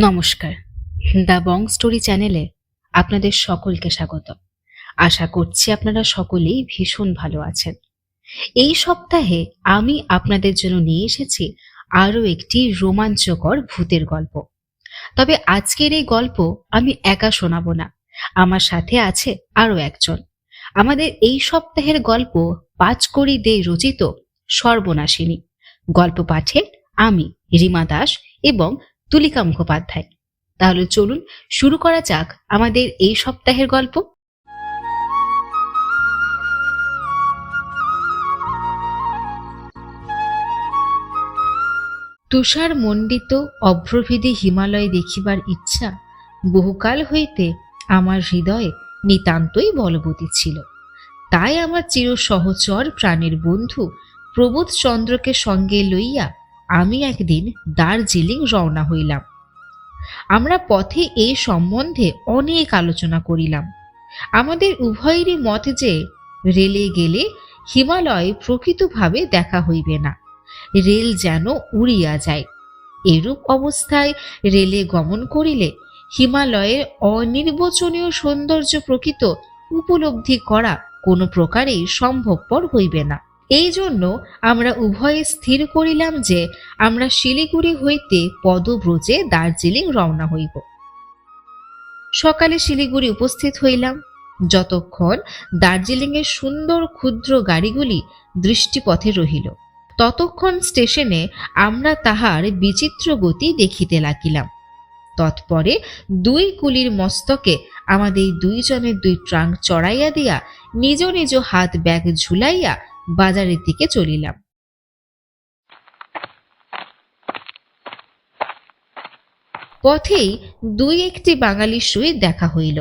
নমস্কার, the Bong story চ্যানেলে আপনাদের সকলকে স্বাগত। আশা করছি আপনারা সকলেই ভীষণ ভালো আছেন। এই সপ্তাহে আমি আপনাদের জন্য নিয়ে এসেছি আরও একটি রোমাঞ্চকর ভূতের গল্প। তবে আজকের এই গল্প আমি একা শোনাবো না, আমার সাথে আছে আরও একজন। আমাদের এই সপ্তাহের গল্প পাঁচকড়ি দে রচিত সর্বনাশিনী। গল্প পাঠে আমি রিমা দাস এবং তুলিকা মুখোপাধ্যায়। তাহলে চলুন শুরু করা যাক আমাদের এই সপ্তাহের গল্প। তুষার মণ্ডিত অভ্রভেদী হিমালয় দেখিবার ইচ্ছা বহুকাল হইতে আমার হৃদয়ে নিতান্তই বলবতী ছিল। তাই আমার চির সহচর প্রাণের বন্ধু প্রবোধ চন্দ্রকে সঙ্গে লইয়া আমি একদিন দার্জিলিং রওনা হইলাম। আমরা পথে এই সম্বন্ধে অনেক আলোচনা করিলাম। আমাদের উভয়েরই মত যে রেলে গেলে হিমালয় প্রকৃতভাবে দেখা হইবে না, রেল যেন উড়িয়া যায়। এরূপ অবস্থায় রেলে গমন করিলে হিমালয়ের অনির্বচনীয় সৌন্দর্য প্রকৃত উপলব্ধি করা কোনো প্রকারেই সম্ভবপর হইবে না। এই জন্য আমরা উভয়ে স্থির করিলাম যে আমরা শিলিগুড়ি হইতে পদব্রজে দার্জিলিং রওনা হইব। সকালে শিলিগুড়ি উপস্থিত হইলাম। যতক্ষণ দার্জিলিংয়ের সুন্দর ক্ষুদ্র গাড়িগুলি দৃষ্টিপথে রহিল, ততক্ষণ স্টেশনে আমরা তাহার বিচিত্র গতি দেখিতে লাগিলাম। তৎপরে দুই কুলির মস্তকে আমাদের দুইজনের দুই ট্রাঙ্ক চড়াইয়া দিয়া নিজ নিজ হাত ব্যাগ ঝুলাইয়া বাজারের দিকে চলিলাম। পথেই দুই একটি বাঙালির সহিত দেখা হইল।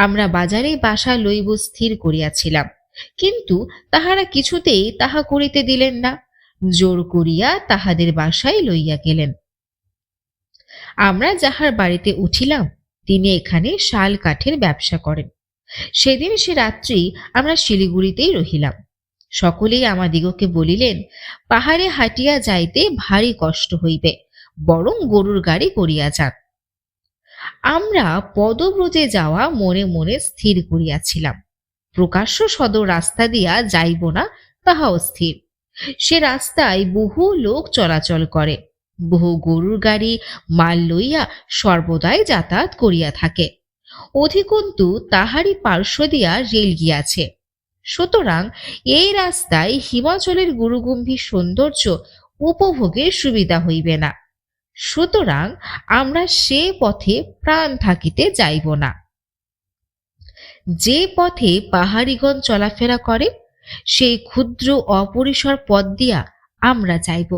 আমরা বাজারে বাসা লইব স্থির করিয়াছিলাম, কিন্তু তাহারা কিছুতেই তাহা করিতে দিলেন না। জোর করিয়া তাহাদের বাসায় লইয়া গেলেন। আমরা যাহার বাড়িতে উঠিলাম তিনি এখানে শাল কাঠের ব্যবসা করেন। সেদিন সে রাত্রি আমরা শিলিগুড়িতেই রহিলাম। সকলেই আমাদিগকে বলিলেন, পাহাড়ে হাঁটিয়া যাইতে ভারী কষ্ট হইবে, বরং গরুর গাড়ি করিয়া যান। আমরা পদব্রজে যাওয়া মনে মনে স্থির করিয়াছিলাম। প্রকাশ্য সদর রাস্তা দিয়া যাইব না তাহাও স্থির। সে রাস্তায় বহু লোক চলাচল করে, বহু গরুর গাড়ি মাল লইয়া সর্বদাই যাতায়াত করিয়া থাকে। অধিকন্তু তাহারই পার্শ্ব দিয়া রেল গিয়াছে। সুতরাং এই রাস্তায় হিমাচলের গুরুগম্ভীর সৌন্দর্য উপভোগের সুবিধা হইবে না। সুতরাং আমরা সে পথে প্রাণ থাকিতে যাইব না। যে পথে পাহাড়িগণ চলাফেরা করে সেই ক্ষুদ্র অপরিসর পথ দিয়া আমরা যাইব।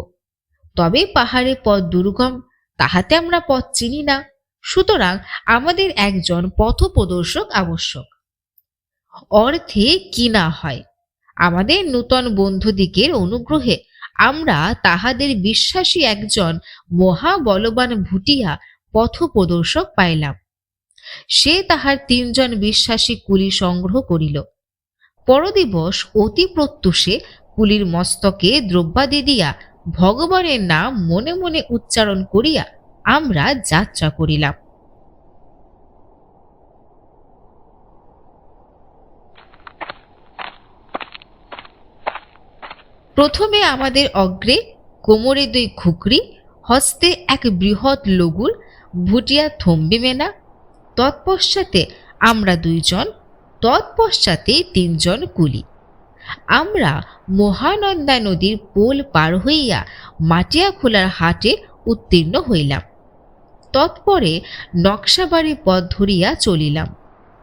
তবে পাহাড়ে পথ দুর্গম, তাহাতে আমরা পথ চিনি না। সুতরাং আমাদের একজন পথপ্রদর্শক আবশ্যক। অর্থে কি না হয়, আমাদের নূতন বন্ধুদিগের অনুগ্রহে আমরা তাহাদের বিশ্বাসী একজন মহাবলবান ভুটিয়া পথপ্রদর্শক পাইলাম। সে তাহার 3 জন বিশ্বাসী কুলি সংগ্রহ করিল। পরদিবস অতি প্রত্যুষে কুলির মস্তকে দ্রব্যাদি দিয়া ভগবানের নাম মনে মনে উচ্চারণ করিয়া আমরা যাত্রা করিলাম। প্রথমে আমাদের অগ্রে কোমরে 2 খুকরি, হস্তে এক বৃহৎ লগুর ভুটিয়া থম্বি মেনা। তৎপশ্চাতে আমরা 2 জন, তৎপশ্চাতে 3 জন কুলি। আমরা মহানন্দা নদীর পোল পার হইয়া মাটিয়াখোলার হাটে উত্তীর্ণ হইলাম। তৎপরে নকশাবাড়ি পথ ধরিয়া চলিলাম।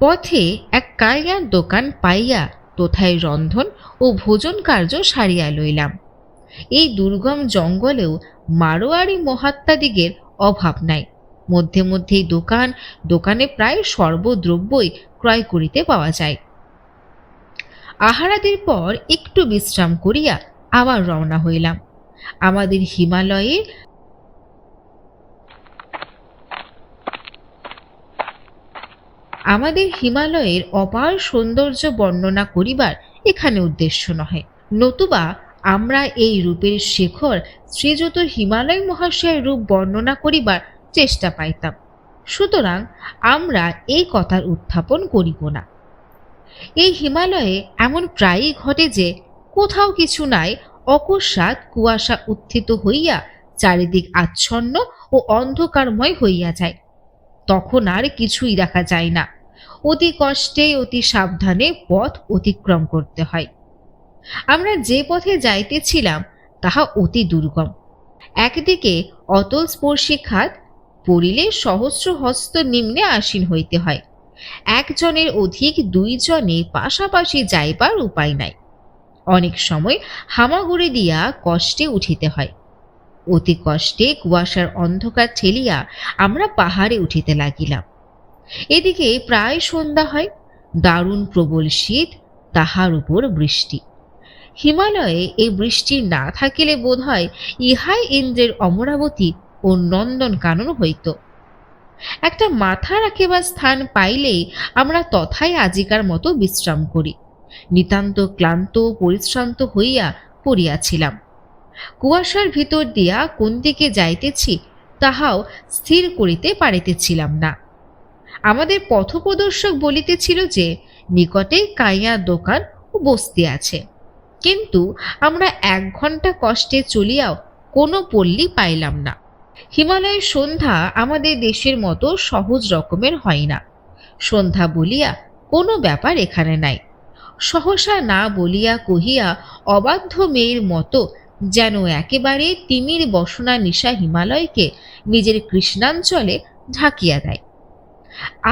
পথে এক কাইয়ার দোকান পাইয়া তথায় রন্ধন ও ভোজন কার্য সারিয়া লইলাম। এই দুর্গম জঙ্গলেও মারোয়ারি মহাত্মাদিগের অভাব নাই। মধ্যে মধ্যেই দোকানে প্রায় সর্বদ্রব্যই ক্রয় করিতে পাওয়া যায়। আহারাদির পর একটু বিশ্রাম করিয়া আবার রওনা হইলাম। আমাদের হিমালয়ে আমাদের হিমালয়ের অপার সৌন্দর্য বর্ণনা করিবার এখানে উদ্দেশ্য নহে, নতুবা আমরা এই রূপের শেখর শ্রীযুত হিমালয় মহাশয়ের রূপ বর্ণনা করিবার চেষ্টা পাইতাম। সুতরাং আমরা এই কথার উত্থাপন করিব না। এই হিমালয়ে এমন প্রায়ই ঘটে যে কোথাও কিছু নাই, অকস্মাৎ কুয়াশা উত্থিত হইয়া চারিদিক আচ্ছন্ন ও অন্ধকারময় হইয়া যায়। তখন আর কিছুই দেখা যায় না, অতি কষ্টে অতি সাবধানে পথ অতিক্রম করতে হয়। আমরা যে পথে যাইতেছিলাম তাহা অতি দুর্গম। একদিকে অতল স্পর্শী খাদ, পড়িলে সহস্র হস্ত নিম্নে আসীন হইতে হয়। একজনের অধিক দুইজনে পাশাপাশি যাইবার উপায় নাই। অনেক সময় হামাগুড়ি দিয়া কষ্টে উঠিতে হয়। অতি কষ্টে কুয়াশার অন্ধকার ঠেলিয়া আমরা পাহাড়ে উঠিতে লাগিলাম। এদিকে প্রায় সন্ধ্যা হয়, দারুণ প্রবল শীত, তাহার উপর বৃষ্টি। হিমালয়ে এই বৃষ্টি না থাকিলে বোধ হয় ইহাই ইন্দ্রের অমরাবতী ও নন্দন কানন হইত। একটা মাথা রাখিবার স্থান পাইলেই আমরা তথায় আজিকার মতো বিশ্রাম করি। নিতান্ত ক্লান্ত পরিশ্রান্ত হইয়া পড়িয়াছিলাম। কুয়াশার ভিতর দিয়া কোন দিকে যাইতেছি তাহাও স্থির করিতে পারিতেছিলাম না। আমাদের পথপ্রদর্শক বলিতেছিল যে নিকটে কাইয়া দোকান ও বস্তি আছে, কিন্তু আমরা 1 ঘন্টা কষ্টে চলিয়াও কোনো পল্লী পাইলাম না। হিমালয়ের সন্ধ্যা আমাদের দেশের মতো সহজ রকমের হয় না। সন্ধ্যা বলিয়া কোনো ব্যাপার এখানে নাই। সহসা না বলিয়া কহিয়া অবাধ্য মেয়ের মতো যেন একেবারে তিমির বসনা নিশা হিমালয়কে নিজের কৃষ্ণাঞ্চলে ঢাকিয়া দেয়।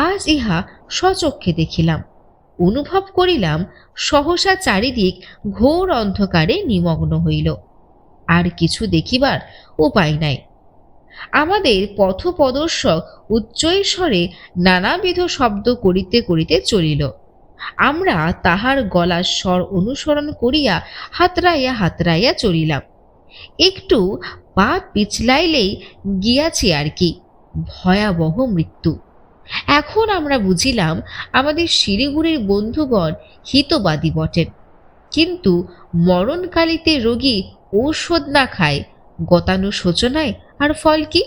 আজ ইহা স্বচক্ষে দেখিলাম, অনুভব করিলাম। সহসা চারিদিক ঘোর অন্ধকারে নিমগ্ন হইল, আর কিছু দেখিবার উপায় নাই। আমাদের পথপ্রদর্শক উচ্চৈঃস্বরে নানাবিধ শব্দ করিতে করিতে চলিল। আমরা তাহার গলার স্বর অনুসরণ করিয়া হাতড়াইয়া হাতড়াইয়া চলিলাম। একটু পা পিছলাইলেই গিয়াছি আর কি, ভয়াবহ মৃত্যু। এখন আমরা বুঝিলাম আমাদের শিলিগুড়ির বন্ধুগণ হিতবাদী বটেন, কিন্তু মরণকালীতে রোগী ঔষধ না খায় গতানুশোচনায় আর ফল কি?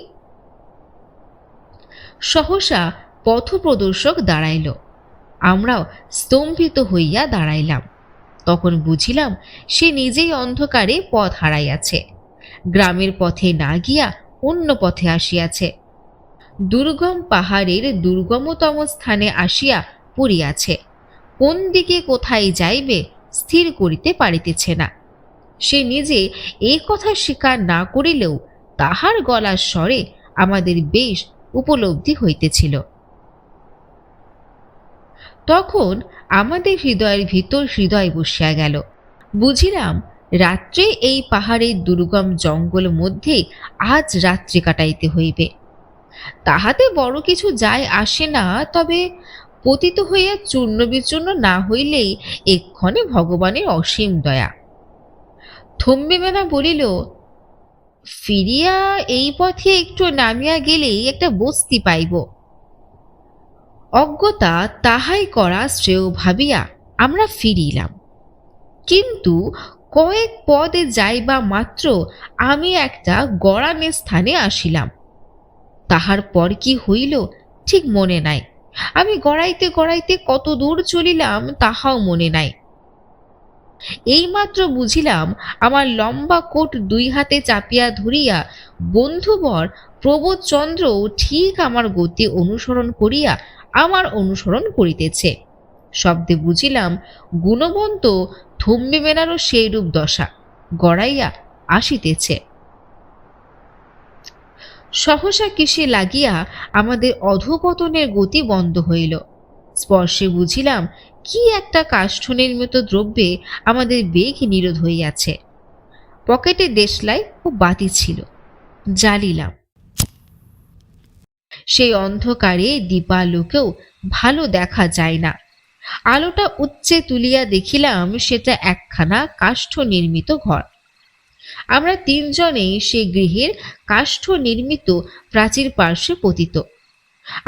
সহসা পথপ্রদর্শক দাঁড়াইল। আমরাও স্তম্ভিত হইয়া দাঁড়াইলাম। তখন বুঝিলাম সে নিজেই অন্ধকারে পথ হারাইয়াছে, গ্রামের পথে না গিয়া অন্য পথে আসিয়াছে। দুর্গম পাহাড়ের দুর্গমতম স্থানে আসিয়া পড়িয়াছে। কোন দিকে কোথায় যাইবে স্থির করিতে পারিতেছে না। সে নিজে এই কথা স্বীকার না করিলেও তাহার গলার স্বরে আমাদের বেশ উপলব্ধি হইতেছিল। তখন আমাদের হৃদয়ের ভিতর হৃদয় বসিয়া গেল। বুঝিলাম রাত্রে এই পাহাড়ের দুর্গম জঙ্গল মধ্যে আজ রাত্রি কাটাইতে হইবে। তাহাতে বড় কিছু যায় আসে না, তবে পতিত হইয়া চূর্ণ বিচূর্ণ না হইলেই এক্ষণে ভগবানের অসীম দয়া। থম্বিমেনা বলিল, ফিরিয়া এই পথে একটু নামিয়া গেলেই একটা বস্তি পাইব। অজ্ঞতা তাহাই করা শ্রেয় ভাবিয়া আমরা ফিরিলাম। কিন্তু কয়েক পদে যাইবা মাত্র আমি একটা গড়ানের স্থানে আসিলাম। তাহার পর কি হইল ঠিক মনে নাই। আমি গড়াইতে গড়াইতে কত দূর চলিলাম তাহাও মনে নাই। এইমাত্র বুঝিলাম আমার লম্বা কোট 2 হাতে চাপিয়া ধরিয়া বন্ধুবর প্রবোধচন্দ্র ঠিক আমার গতি অনুসরণ করিয়া আমার অনুসরণ করিতেছে। শব্দে বুঝিলাম গুণবন্ত থম্বিমেনারও সেইরূপ দশা, গড়াইয়া আসিতেছে। সহসা কিসে লাগিয়া আমাদের অধোপতনের গতি বন্ধ হইল। স্পর্শে বুঝিলাম কি একটা কাষ্ঠ নির্মিত দ্রব্যে আমাদের বেগ নিরোধ হইয়াছে। পকেটে দেশলাই ও বাতি ছিল, জ্বালিলাম। সেই অন্ধকারে দীপালোকেও ভালো দেখা যায় না। আলোটা উচ্চে তুলিয়া দেখিলাম সেটা একখানা কাষ্ঠ নির্মিত ঘর। আমরা 3 জনেই সেই গৃহের কাষ্ঠ নির্মিত প্রাচীর পার্শ্বে পতিত।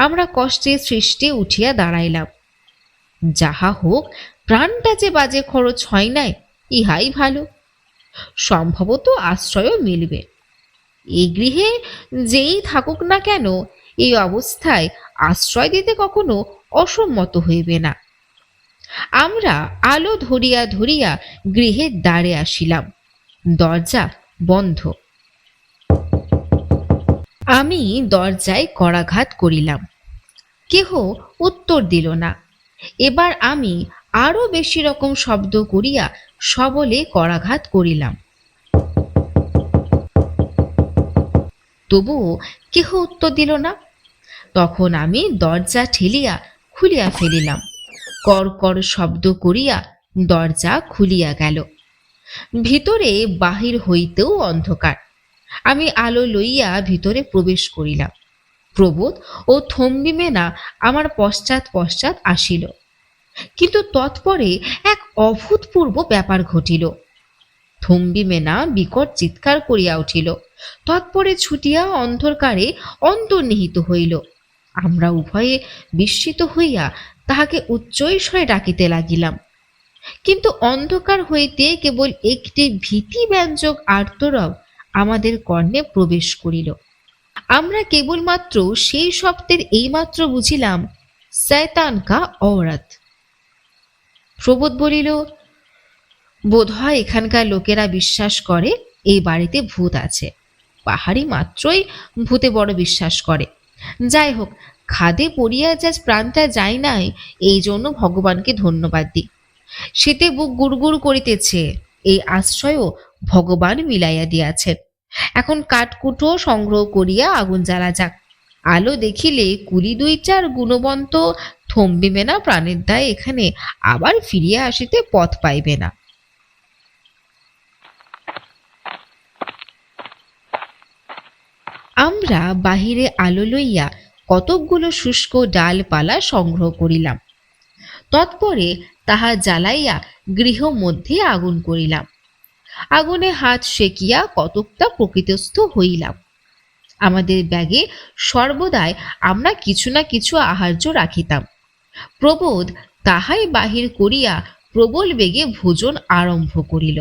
আমরা কষ্টে সৃষ্টে উঠিয়া দাঁড়াইলাম। যাহা হোক, প্রাণটা যে বাজে খরচ হয় নাই, ইহাই ভালো। সম্ভবত আশ্রয়ও মিলবে। এই গৃহে যেই থাকুক না কেন, এই অবস্থায় আশ্রয় দিতে কখনো অসম্মত হইবে না। আমরা আলো ধরিয়া ধরিয়া গৃহের দ্বারে আসিলাম। দরজা বন্ধ। আমি দরজায় করাঘাত করিলাম, কেহ উত্তর দিল না। এবার আমি আরো বেশি রকম শব্দ করিয়া সবলে করাঘাত করিলাম, তবুও কেহ উত্তর দিল না। তখন আমি দরজা ঠেলিয়া খুলিয়া ফেলিলাম। কর কর শব্দ করিয়া দরজা খুলিয়া গেল। ভিতরে বাহির হইতেও অন্ধকার। আমি আলো লইয়া ভিতরে প্রবেশ করিলাম। প্রবোধ ও থম্বিমেনা আমার পশ্চাৎ পশ্চাৎ আসিল। কিন্তু তৎপরে এক অভূতপূর্ব ব্যাপার ঘটিল। থম্বিমেনা বিকট চিৎকার করিয়া উঠিল, তৎপরে ছুটিয়া অন্ধকারে অন্তর্নিহিত হইল। আমরা উভয়ে বিস্মিত হইয়া তাহাকে উচ্চৈঃস্বরে ডাকিতে লাগিলাম, কিন্তু অন্ধকার হইতে কেবল একটি ভীতিব্যঞ্জক আর্তরব আমাদের কর্ণে প্রবেশ করিল। আমরা কেবলমাত্র সেই শব্দের এইমাত্র বুঝিলাম, শয়তান কা ঔরত। প্রবোধ বলিল, বোধহয় এখানকার লোকেরা বিশ্বাস করে এই বাড়িতে ভূত আছে। পাহাড়ি মাত্রই ভূতে বড় বিশ্বাস করে। যাই হোক, খাদে পড়িয়া যা প্রাণটা যায় নাই, এই জন্য ভগবানকে ধন্যবাদ দিই। শীতে বুক গুড়গুড় করিতেছে, এই আশ্রয়ও ভগবান মিলাইয়া দিয়াছেন। এখন কাঠকুটো সংগ্রহ করিয়া আগুন জ্বালা যাক। আলো দেখিলে কুলি দুই চার গুণবন্ত থম্বিবে না, প্রাণের দায় এখানে আবার ফিরিয়া আসিতে পথ পাইবে না। আমরা বাহিরে আলো লইয়া কতকগুলো শুষ্ক ডালপালা সংগ্রহ করিলাম। তৎপরে তাহা জ্বালাইয়া গৃহ মধ্যে আগুন করিলাম। আগুনে হাত সেকিয়া কতকটা প্রকৃতস্থ হইলাম। আমাদের ব্যাগে সর্বদাই আমরা কিছু না কিছু আহার্য রাখিতাম। প্রবোধ তাহাই বাহির করিয়া প্রবল বেগে ভোজন আরম্ভ করিল।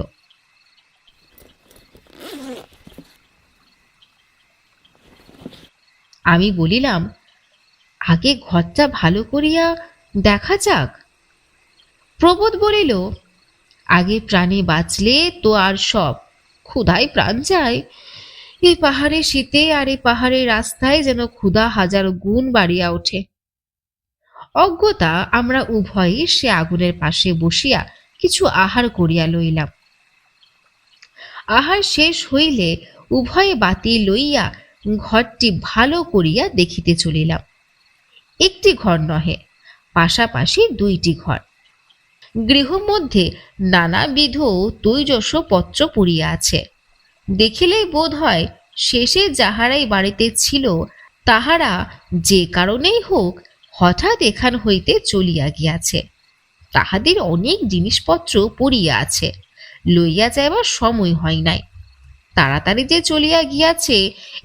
আমি বলিলাম, আগে ঘরটা ভালো করিয়া দেখা যাক। প্রবোধ বলিল, আগে প্রাণে বাঁচলে তো আর সব, ক্ষুধায় প্রাণ যায়। এই পাহাড়ে শীতে আর এই পাহাড়ের রাস্তায় যেন ক্ষুধা হাজার গুণ বাড়িয়া ওঠে। অজ্ঞতা আমরা উভয়ই সে আগুনের পাশে বসিয়া কিছু আহার করিয়া লইলাম। আহার শেষ হইলে উভয়ে বাতি লইয়া ঘরটি ভালো করিয়া দেখিতে চলিলাম। একটি ঘর নহে, পাশাপাশি দুইটি ঘর। গৃহ মধ্যে নানাবিধ তৈজস পত্র পড়িয়া আছে। দেখিলেই বোধ হয় শেষে যাহারাই বাড়িতে ছিল, তাহারা যে কারণেই হোক হঠাৎ এখান হইতে চলিয়া গিয়াছে। তাহাদের অনেক জিনিসপত্র পড়িয়া আছে, লইয়া যাইবার সময় হয় নাই। তাড়াতাড়ি যে চলিয়া গিয়াছে,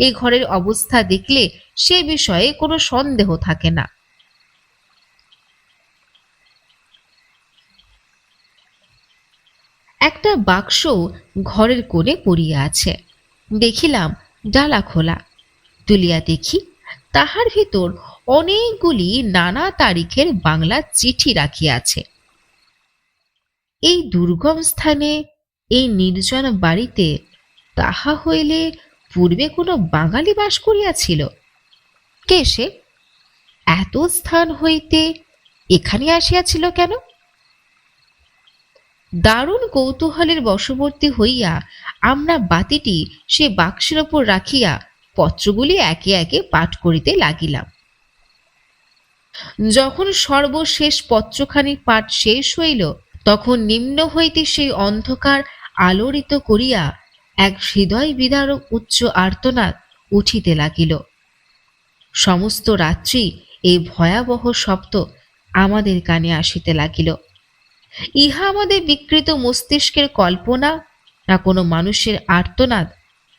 এই ঘরের অবস্থা দেখলে সে বিষয়ে কোনো সন্দেহ থাকে না। একটা বাক্স ঘরের কোণে পড়িয়া আছে। দেখিলাম ডালা খোলা। তুলিয়া দেখি তাহার ভিতর অনেকগুলি নানা তারিখের বাংলা চিঠি রাখিয়াছে। এই দুর্গম স্থানে, এই নির্জন বাড়িতে তাহা হইলে পূর্বে কোনো বাঙালি বাস করিয়াছিল। কে সে? এত স্থান হইতে এখানে আসিয়াছিল কেন? দারুণ কৌতূহলের বশবর্তী হইয়া আমরা বাতিটি সে বাক্সের ওপর রাখিয়া পত্রগুলি একে একে পাঠ করিতে লাগিলাম। যখন সর্বশেষ পত্রখানির পাঠ শেষ হইল, তখন নিম্ন হইতে সেই অন্ধকার আলোড়িত করিয়া এক হৃদয় বিদারক উচ্চ আর্তনাদ উঠিতে লাগিল। সমস্ত রাত্রি এই ভয়াবহ শব্দ আমাদের কানে আসিতে লাগিল। ইহা আমাদের বিকৃত মস্তিষ্কের কল্পনা না কোনো মানুষের আর্তনাদ,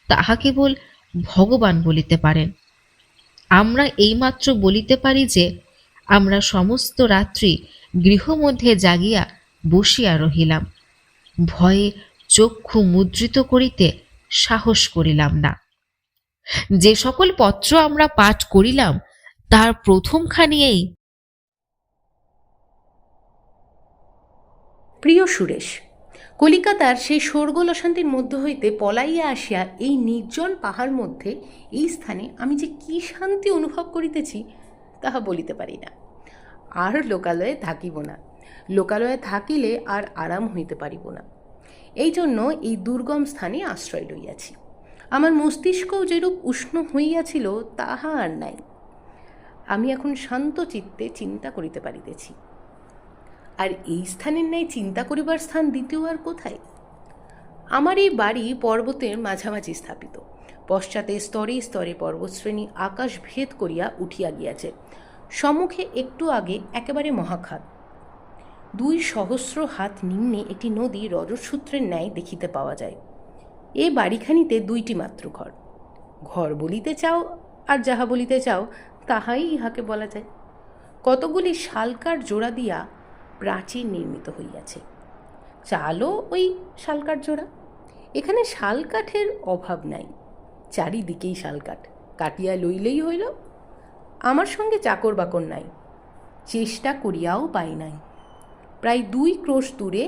তাহা কেবল ভগবান বলিতে পারেন। আমরা এইমাত্র বলিতে পারি যে আমরা সমস্ত রাত্রি গৃহমধ্যে জাগিয়া বসিয়া রহিলাম, ভয়ে চক্ষু মুদ্রিত করিতে সাহস করিলাম না। যে সকল পত্র আমরা পাঠ করিলাম তার প্রথমখানি এই: প্রিয় সুরেশ, কলিকাতার সেই শোরগোল অশান্তির মধ্য হইতে পলাইয়া আসিয়া এই নির্জন পাহাড় মধ্যে এই স্থানে আমি যে কি শান্তি অনুভব করিতেছি তাহা বলিতে পারি না। আর লোকালয়ে থাকিব না, লোকালয়ে থাকিলে আর আরাম হইতে পারিব না। এই জন্য এই দুর্গম স্থানে আশ্রয় লইয়াছি। আমার মস্তিষ্কও যেরূপ উষ্ণ হইয়াছিল তাহা আর নাই। আমি এখন শান্ত চিত্তে চিন্তা করিতে পারিতেছি। আর এই স্থানের ন্যায় চিন্তা করিবার স্থান দ্বিতীয় আর কোথায়? আমার এই বাড়ি পর্বতের মাঝামাঝি স্থাপিত। পশ্চাতে স্তরে স্তরে পর্বতশ্রেণী আকাশ ভেদ করিয়া উঠিয়া গিয়াছে। সম্মুখে একটু আগে একেবারে মহাখাত। 200 হাত নিম্নে একটি নদী রজসূত্রের ন্যায় দেখিতে পাওয়া যায়। এ বাড়িখানিতে 2টি মাত্র ঘর। ঘর বলিতে চাও আর যাহা বলিতে চাও তাহাই ইহাকে বলা যায়। কতগুলি শালকার জোড়া দিয়া প্রাচীর নির্মিত হইয়াছে। চালও ওই শালকাঠ জোড়া। এখানে শালকাঠের অভাব নাই, চারিদিকেই শালকাঠ, কাটিয়া লইলেই হইল। আমার সঙ্গে চাকর বাকর নাই, চেষ্টা করিয়াও পাই নাই। প্রায় 2 ক্রোশ দূরে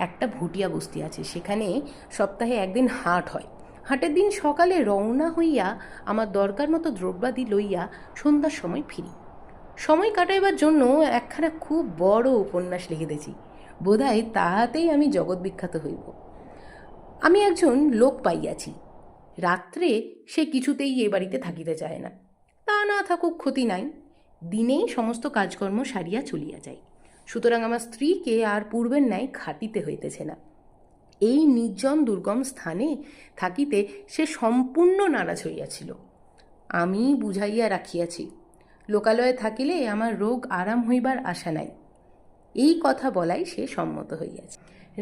একটা ভুটিয়া বস্তি আছে, সেখানে সপ্তাহে একদিন হাট হয়। হাটের দিন সকালে রওনা হইয়া আমার দরকার মতো দ্রব্যাদি লইয়া সন্ধ্যার সময় ফিরি। সময় কাটাইবার জন্য একখানা খুব বড় উপন্যাস লিখিতেছি, বোধহয় তাহাতেই আমি জগৎ বিখ্যাত হইব। আমি একজন লোক পাইয়াছি, রাত্রে সে কিছুতেই এ বাড়িতে থাকিতে চায় না। তা না থাকুক, ক্ষতি নাই, দিনেই সমস্ত কাজকর্ম সারিয়া চলিয়া যায়। সুতরাং আমার স্ত্রীকে আর পূর্বের ন্যায় খাটিতে হইতেছে না। এই নির্জন দুর্গম স্থানে থাকিতে সে সম্পূর্ণ নারাজ হইয়াছিল। আমি বুঝাইয়া রাখিয়াছি, লোকালয়ে থাকিলে আমার রোগ আরাম হইবার আশা নাই। এই কথা বলাই সে সম্মত হইয়াছে।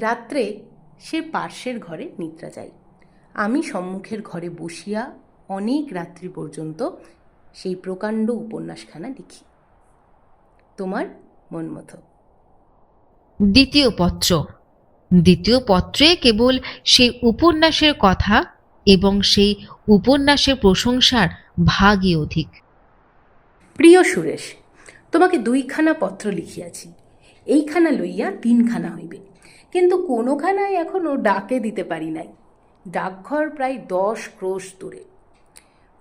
রাত্রে সে পার্শ্বের ঘরে নিদ্রা যায়। আমি সম্মুখের ঘরে বসিয়া অনেক রাত্রি পর্যন্ত সেই প্রকাণ্ড উপন্যাসখানা লিখি। তোমার মন মতো। দ্বিতীয় পত্র। দ্বিতীয় পত্রে কেবল সেই উপন্যাসের কথা এবং সেই উপন্যাসের প্রশংসার ভাগই অধিক। প্রিয় সুরেশ, তোমাকে 2খানা পত্র লিখিয়াছি। এইখানা লইয়া 3খানা হইবে, কিন্তু কোনোখানায় এখনও ডাকে দিতে পারি নাই। ডাকঘর প্রায় 10 ক্রোশ দূরে।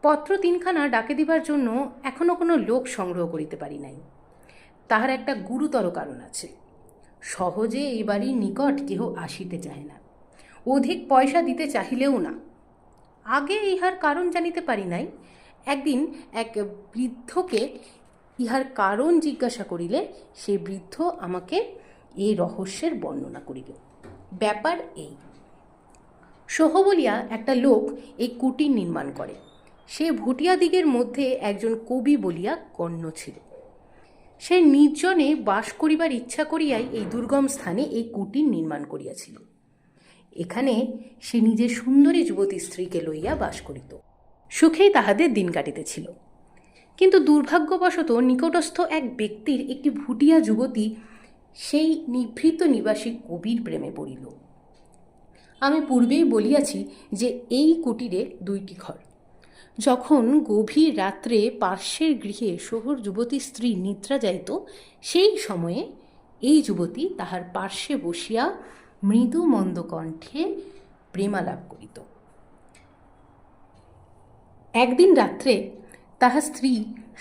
পত্র 3খানা ডাকে দিবার জন্য এখনও কোনো লোক সংগ্রহ করিতে পারি নাই। তাহার একটা গুরুতর কারণ আছে। সহজে এই বাড়ির নিকট কেহ আসিতে চায় না, অধিক পয়সা দিতে চাহিলেও না। আগে ইহার কারণ জানিতে পারি নাই। একদিন এক বৃদ্ধকে ইহার কারণ জিজ্ঞাসা করিলে সেই বৃদ্ধ আমাকে এই রহস্যের বর্ণনা করিল। ব্যাপার এই: সোহ বলিয়া একটা লোক এই কুটির নির্মাণ করে। সে ভুটিয়াদিগের মধ্যে একজন কবি বলিয়া গণ্য ছিল। সে নির্জনে বাস করিবার ইচ্ছা করিয়াই এই দুর্গম স্থানে এই কুটির নির্মাণ করিয়াছিল। এখানে সে নিজের সুন্দরী যুবতী স্ত্রীকে লইয়া বাস করিত। সুখেই তাহাদের দিন কাটিতেছিল। কিন্তু দুর্ভাগ্যবশত নিকটস্থ এক ব্যক্তির একটি ভুটিয়া যুবতী সেই নিভৃত নিবাসী কবির প্রেমে পড়িল। আমি পূর্বেই বলিয়াছি যে এই কুটিরে 2টি ঘর। যখন গভীর রাত্রে পার্শ্বের গৃহে সোহর যুবতী স্ত্রী নিদ্রা যাইত, সেই সময়ে এই যুবতী তাহার পার্শ্বে বসিয়া মৃদু মন্দ কণ্ঠে প্রেমালাপ করিত। একদিন রাত্রে তাহার স্ত্রী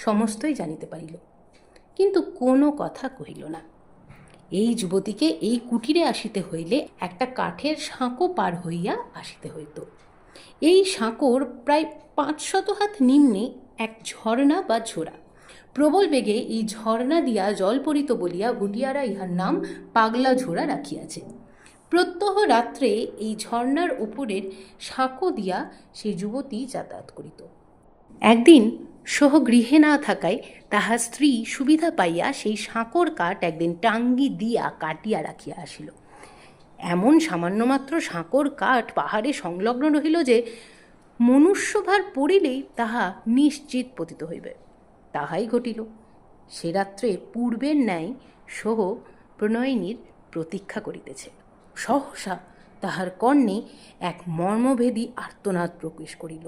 সমস্তই জানিতে পারিল, কিন্তু কোনো কথা কহিল না। এই যুবতীকে এই কুটিরে আসিতে হইলে একটা কাঠের সাঁকো পার হইয়া আসিতে হইত। এই সাঁকোর প্রায় 500 হাত নিম্নে এক ঝর্ণা বা ঝোড়া। প্রবল বেগে এই ঝর্ণা দিয়া জল পড়িত বলিয়া ভুটিয়ারা ইহার নাম পাগলা ঝোড়া রাখিয়াছে। প্রত্যহ রাত্রে এই ঝর্ণার উপরের সাঁকো দিয়া সেই যুবতী যাতায়াত করিত। একদিন সোহ গৃহে না থাকায় তাহার স্ত্রী সুবিধা পাইয়া সেই সাঁকোর কাঠ একদিন টাঙ্গি দিয়া কাটিয়া রাখিয়া আসিল। এমন সামান্যমাত্র সাঁকোর কাঠ পাহাড়ে সংলগ্ন রহিল যে মনুষ্যভার পড়িলেই তাহা নিশ্চিত পতিত হইবে। তাহাই ঘটিল। সে রাত্রে পূর্বের ন্যায় সহ প্রণয়িনীর প্রতীক্ষা করিতেছে। সহসা তাহার কর্ণে এক মর্মভেদী আর্তনাদ প্রবেশ করিল।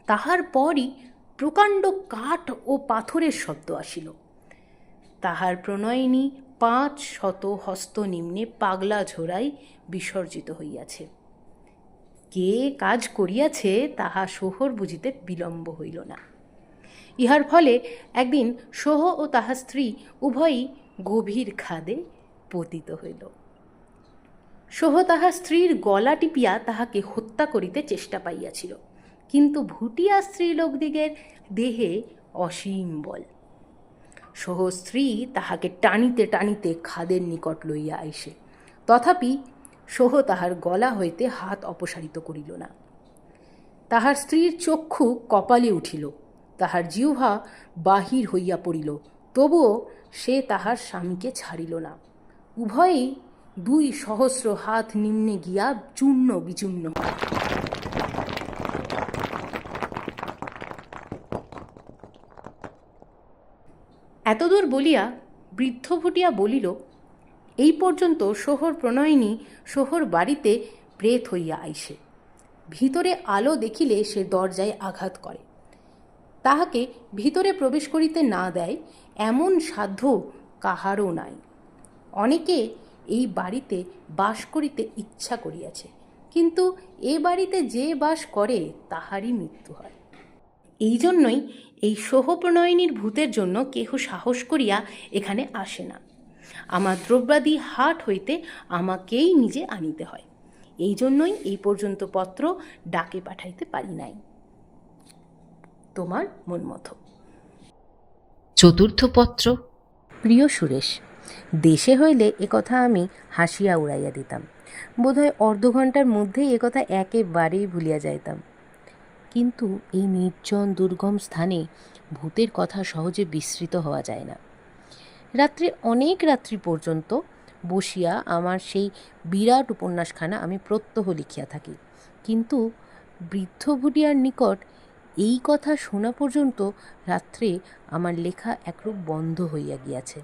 তাহার পরই প্রকাণ্ড কাঠ ও পাথরের শব্দ আসিল। তাহার প্রণয়িনী 500 হস্ত নিম্নে পাগলা ঝোড়ায় বিসর্জিত হইয়াছে। কে কাজ করিয়াছে তাহা সোহর বুঝিতে বিলম্ব হইল না। ইহার ফলে একদিন সোহ ও তাহার স্ত্রী উভয়ই গভীর খাদে পতিত হইল। সোহ তাহার স্ত্রীর গলা টিপিয়া তাহাকে হত্যা করিতে চেষ্টা পাইয়াছিল, কিন্তু ভুটিয়া স্ত্রীলোকদিগের দেহে অসীম বল। সোহ স্ত্রী তাহাকে টানিতে টানিতে খাদের নিকট লইয়া আইসে, তথাপি সোহ তাহার গলা হইতে হাত অপসারিত করিল না। তাহার স্ত্রীর চক্ষু কপালে উঠিল, তাহার জিহ্বা বাহির হইয়া পড়িল, তবুও সে তাহার স্বামীকে ছাড়িল না। উভয়েই 2,000 হাত নিম্নে গিয়া চূর্ণ বিচূর্ণ। এতদূর বলিয়া বৃদ্ধ ভুটিয়া বলিল, এই পর্যন্ত সোহর প্রণয়িনী সোহর বাড়িতে প্রেত হইয়া আইসে। ভিতরে আলো দেখিলে সে দরজায় আঘাত করে। তাহাকে ভিতরে প্রবেশ করিতে না দেয় এমন সাধ্য কাহারও নাই। অনেকে এই বাড়িতে বাস করিতে ইচ্ছা করিয়াছে, কিন্তু এ বাড়িতে যে বাস করে তাহারই মৃত্যু হয়। এই জন্যই এই সোহপ্রণয়িনীর ভূতের জন্য কেহ সাহস করিয়া এখানে আসে না। আমার দ্রব্যাদি হাট হইতে আমাকেই নিজে আনিতে হয়। এই জন্যই এই পর্যন্ত পত্র ডাকে পাঠাইতে পারি নাই। তোমার মন মতো। চতুর্থ পত্র। প্রিয় সুরেশ, দেশে হইলে একথা আমি হাসিয়া উড়াইয়া দিতাম, বোধহয় অর্ধঘণ্টার মধ্যেই একথা একেবারেই ভুলিয়া যাইতাম। কিন্তু এই নির্জন দুর্গম স্থানে ভূতের কথা সহজে বিস্মৃত হওয়া যায় না। রাত্রে অনেক রাত্রি পর্যন্ত বসিয়া আমার সেই বিরাট উপন্যাসখানা আমি প্রত্যহ লিখিয়া থাকি, কিন্তু বৃদ্ধ ভুটিয়ার নিকট এই কথা শোনা পর্যন্ত রাত্রে আমার লেখা একরূপ বন্ধ হইয়া গিয়াছে।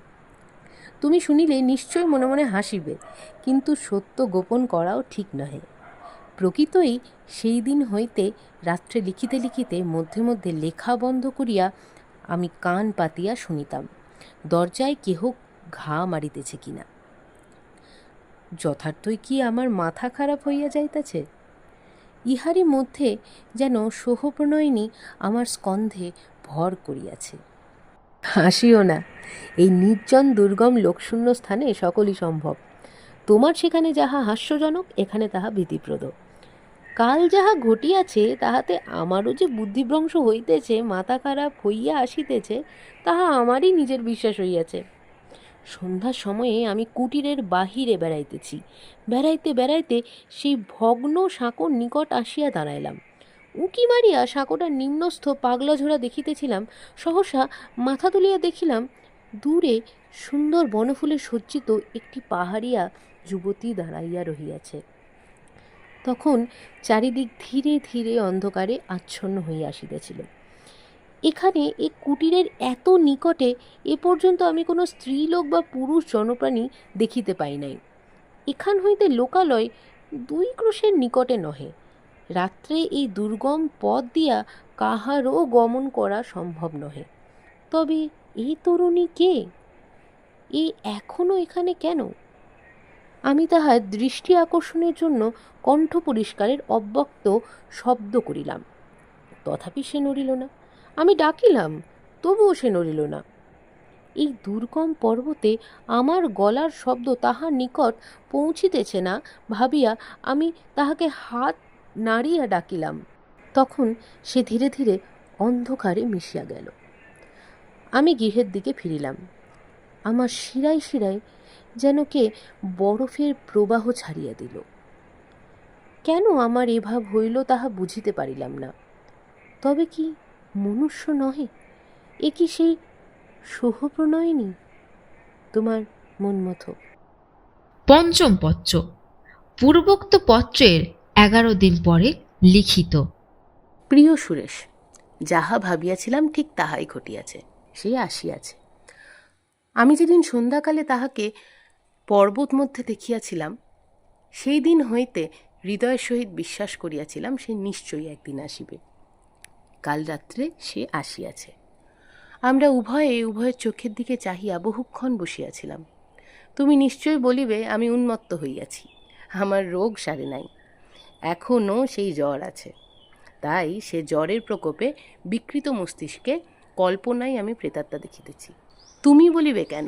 তুমি শুনিলে নিশ্চয় মনে মনে হাসিবে, কিন্তু সত্য গোপন করাও ঠিক নহে। প্রকৃতই সেই দিন হইতে রাত্রে লিখিতে লিখিতে মধ্যে মধ্যে লেখা বন্ধ করিয়া আমি কান পাতিয়া শুনিতাম দরজায় কেহ ঘা মারিতেছে কিনা। যথার্থই কি আমার মাথা খারাপ হইয়া যাইতেছে? ইহারই মধ্যে যেন সোহপ্রণয়িনী আমার স্কন্ধে ভর করিয়াছে। হাসিও না, এই নির্জন দুর্গম লোকশূন্য স্থানে সকলই সম্ভব। তোমার সেখানে যাহা হাস্যজনক, এখানে তাহা ভীতিপ্রদ। কাল যাহা ঘটিয়াছে তাহাতে আমারও যে বুদ্ধিভ্রংশ হইতেছে, মাথা খারাপ হইয়া আসিতেছে, তাহা আমারই নিজের বিশ্বাস হইয়াছে। সন্ধ্যার সময়ে আমি কুটিরের বাহিরে বেড়াইতেছি, বেড়াইতে বেড়াইতে সেই ভগ্ন সাঁকোর নিকট আসিয়া দাঁড়াইলাম। উঁকি মারিয়া সাঁকোটার নিম্নস্থ পাগলা ঝোড়া দেখিতেছিলাম। সহসা মাথা তুলিয়া দেখিলাম দূরে সুন্দর বনফুলে সজ্জিত একটি পাহাড়িয়া যুবতী দাঁড়াইয়া রহিয়াছে। তখন চারিদিক ধীরে ধীরে অন্ধকারে আচ্ছন্ন হইয়া আসিতেছিল। এখানে এই কুটিরের এত নিকটে এ পর্যন্ত আমি কোনো স্ত্রীলোক বা পুরুষ জনপ্রাণী দেখিতে পাই নাই। এখান হইতে লোকালয় 2 ক্রোশের নিকটে নহে। রাত্রে এই দুর্গম পথ দিয়া কাহারও গমন করা সম্ভব নহে। তবে এই তরুণী কে? এ এখনও এখানে কেন? আমি তাহার দৃষ্টি আকর্ষণের জন্য কণ্ঠ পরিষ্কারের অব্যক্ত শব্দ করিলাম, তথাপি সে নড়িল না। আমি ডাকিলাম, তবুও সে নড়িল না। এই দুর্গম পর্বতে আমার গলার শব্দ তাহার নিকট পৌঁছিতেছে না ভাবিয়া আমি তাহাকে হাত নাড়িয়া ডাকিলাম। তখন সে ধীরে ধীরে অন্ধকারে মিশিয়া গেল। আমি গৃহের দিকে ফিরিলাম। আমার শিরায় শিরায় যেন কে বরফের প্রবাহ ছাড়িয়া দিল। কেন আমার এভাব হইল তাহা বুঝিতে পারিলাম না। তবে কি মনুষ্য নহে? এ কি সেই সোহপ্রণয়িনী? তোমার মনমথ। পঞ্চম পত্র, পূর্বোক্ত পত্রের 11 দিন পরে লিখিত। প্রিয় সুরেশ, যাহা ভাবিয়াছিলাম ঠিক তাহাই ঘটিয়াছে, সে আসিয়াছে। আমি যেদিন সন্ধ্যাকালে তাহাকে পর্বত মধ্যে দেখিয়াছিলাম, সেই দিন হইতে হৃদয়ের সহিত বিশ্বাস করিয়াছিলাম সে নিশ্চয়ই একদিন আসিবে। কাল রাত্রে সে আসিয়াছে। আমরা উভয়ের চোখের দিকে চাহিয়া বহুক্ষণ বসিয়াছিলাম। তুমি নিশ্চয় বলিবে আমি উন্মত্ত হইয়াছি, আমার রোগ সারে নাই, এখনও সেই জ্বর আছে। তাই সে জ্বরের প্রকোপে বিকৃত মস্তিষ্কে কল্পনায় আমি প্রেতাত্মা দেখিতেছি। তুমি বলিবে কেন?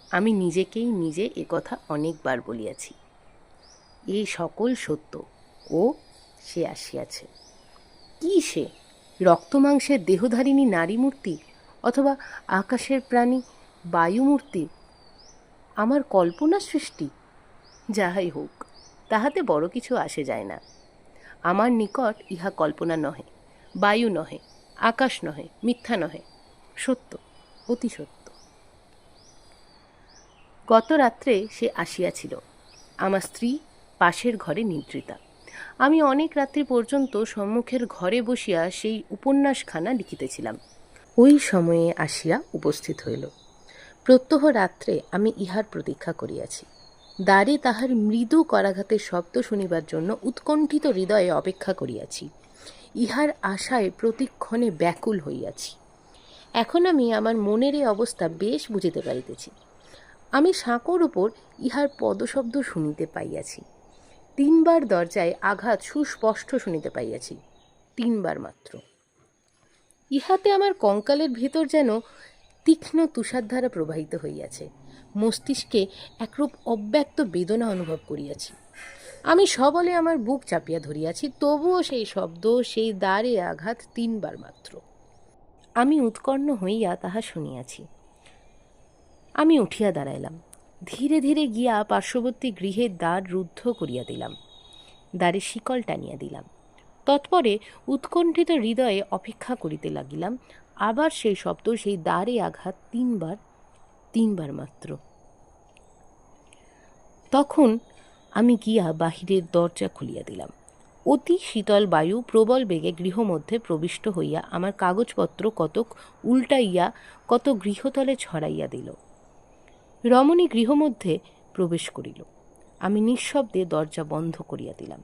আমি নিজেকেই নিজে কথা অনেকবার বলিয়াছি। এই সকল সত্য, ও সে আসিয়াছে। কি সে? রক্তমাংসের দেহধারিণী নারী মূর্তি, অথবা আকাশের প্রাণী বায়ুমূর্তি? আমার কল্পনা সৃষ্টি? যাহাই হোক, তাহাতে বড় কিছু আসে যায় না। আমার নিকট ইহা কল্পনা নহে, বায়ু নহে, আকাশ নহে, মিথ্যা নহে, সত্য, অতি সত্য। গত রাত্রে সে আসিয়াছিল। আমার স্ত্রী পাশের ঘরে নিদ্রিতা। আমি অনেক রাত্রি পর্যন্ত সম্মুখের ঘরে বসিয়া সেই উপন্যাসখানা লিখিতেছিলাম। ওই সময়ে আসিয়া উপস্থিত হইল। প্রত্যহ রাত্রে আমি ইহার প্রতীক্ষা করিয়াছি। দ্বারে তাহার মৃদু করাঘাতের শব্দ শুনিবার জন্য উৎকণ্ঠিত হৃদয়ে অপেক্ষা করিয়াছি। ইহার আশায় প্রতিক্ষণে ব্যাকুল হইয়াছি। এখন আমি আমার মনের এই অবস্থা বেশ বুঝিতে পারিতেছি। আমি সাঁকোর উপর ইহার পদশব্দ শুনিতে পাইয়াছি। 3 বার দরজায় আঘাত সুস্পষ্ট শুনিতে পাইয়াছি, 3 বার মাত্র। ইহাতে আমার কঙ্কালের ভিতর যেন তীক্ষ্ণ তুষারধারা প্রবাহিত হইয়াছে। মস্তিষ্কে একরূপ অব্যক্ত বেদনা অনুভব করিয়াছি। আমি সবলে আমার বুক চাপিয়া ধরিয়াছি, তবুও সেই শব্দ, সেই দ্বারে আঘাত 3 বার মাত্র। আমি উৎকণ্ঠ হইয়া তাহা শুনিয়াছি। আমি উঠিয়া দাঁড়াইলাম। ধীরে ধীরে গিয়া পার্শ্ববর্তী গৃহের দ্বার রুদ্ধ করিয়া দিলাম, দ্বারে শিকল টানিয়া দিলাম। তৎপরে উৎকণ্ঠিত হৃদয়ে অপেক্ষা করিতে লাগিলাম আবার সেই শব্দ, সেই দ্বারে আঘাত 3 বার মাত্র। তখন আমি গিয়া বাহিরের দরজা খুলিয়া দিলাম। অতি শীতল বায়ু প্রবল বেগে গৃহমধ্যে প্রবিষ্ট হইয়া আমার কাগজপত্র কতক উল্টাইয়া কত গৃহতলে ছড়াইয়া দিল। রমণী গৃহমধ্যে প্রবেশ করিল। আমি নিঃশব্দে দরজা বন্ধ করিয়া দিলাম।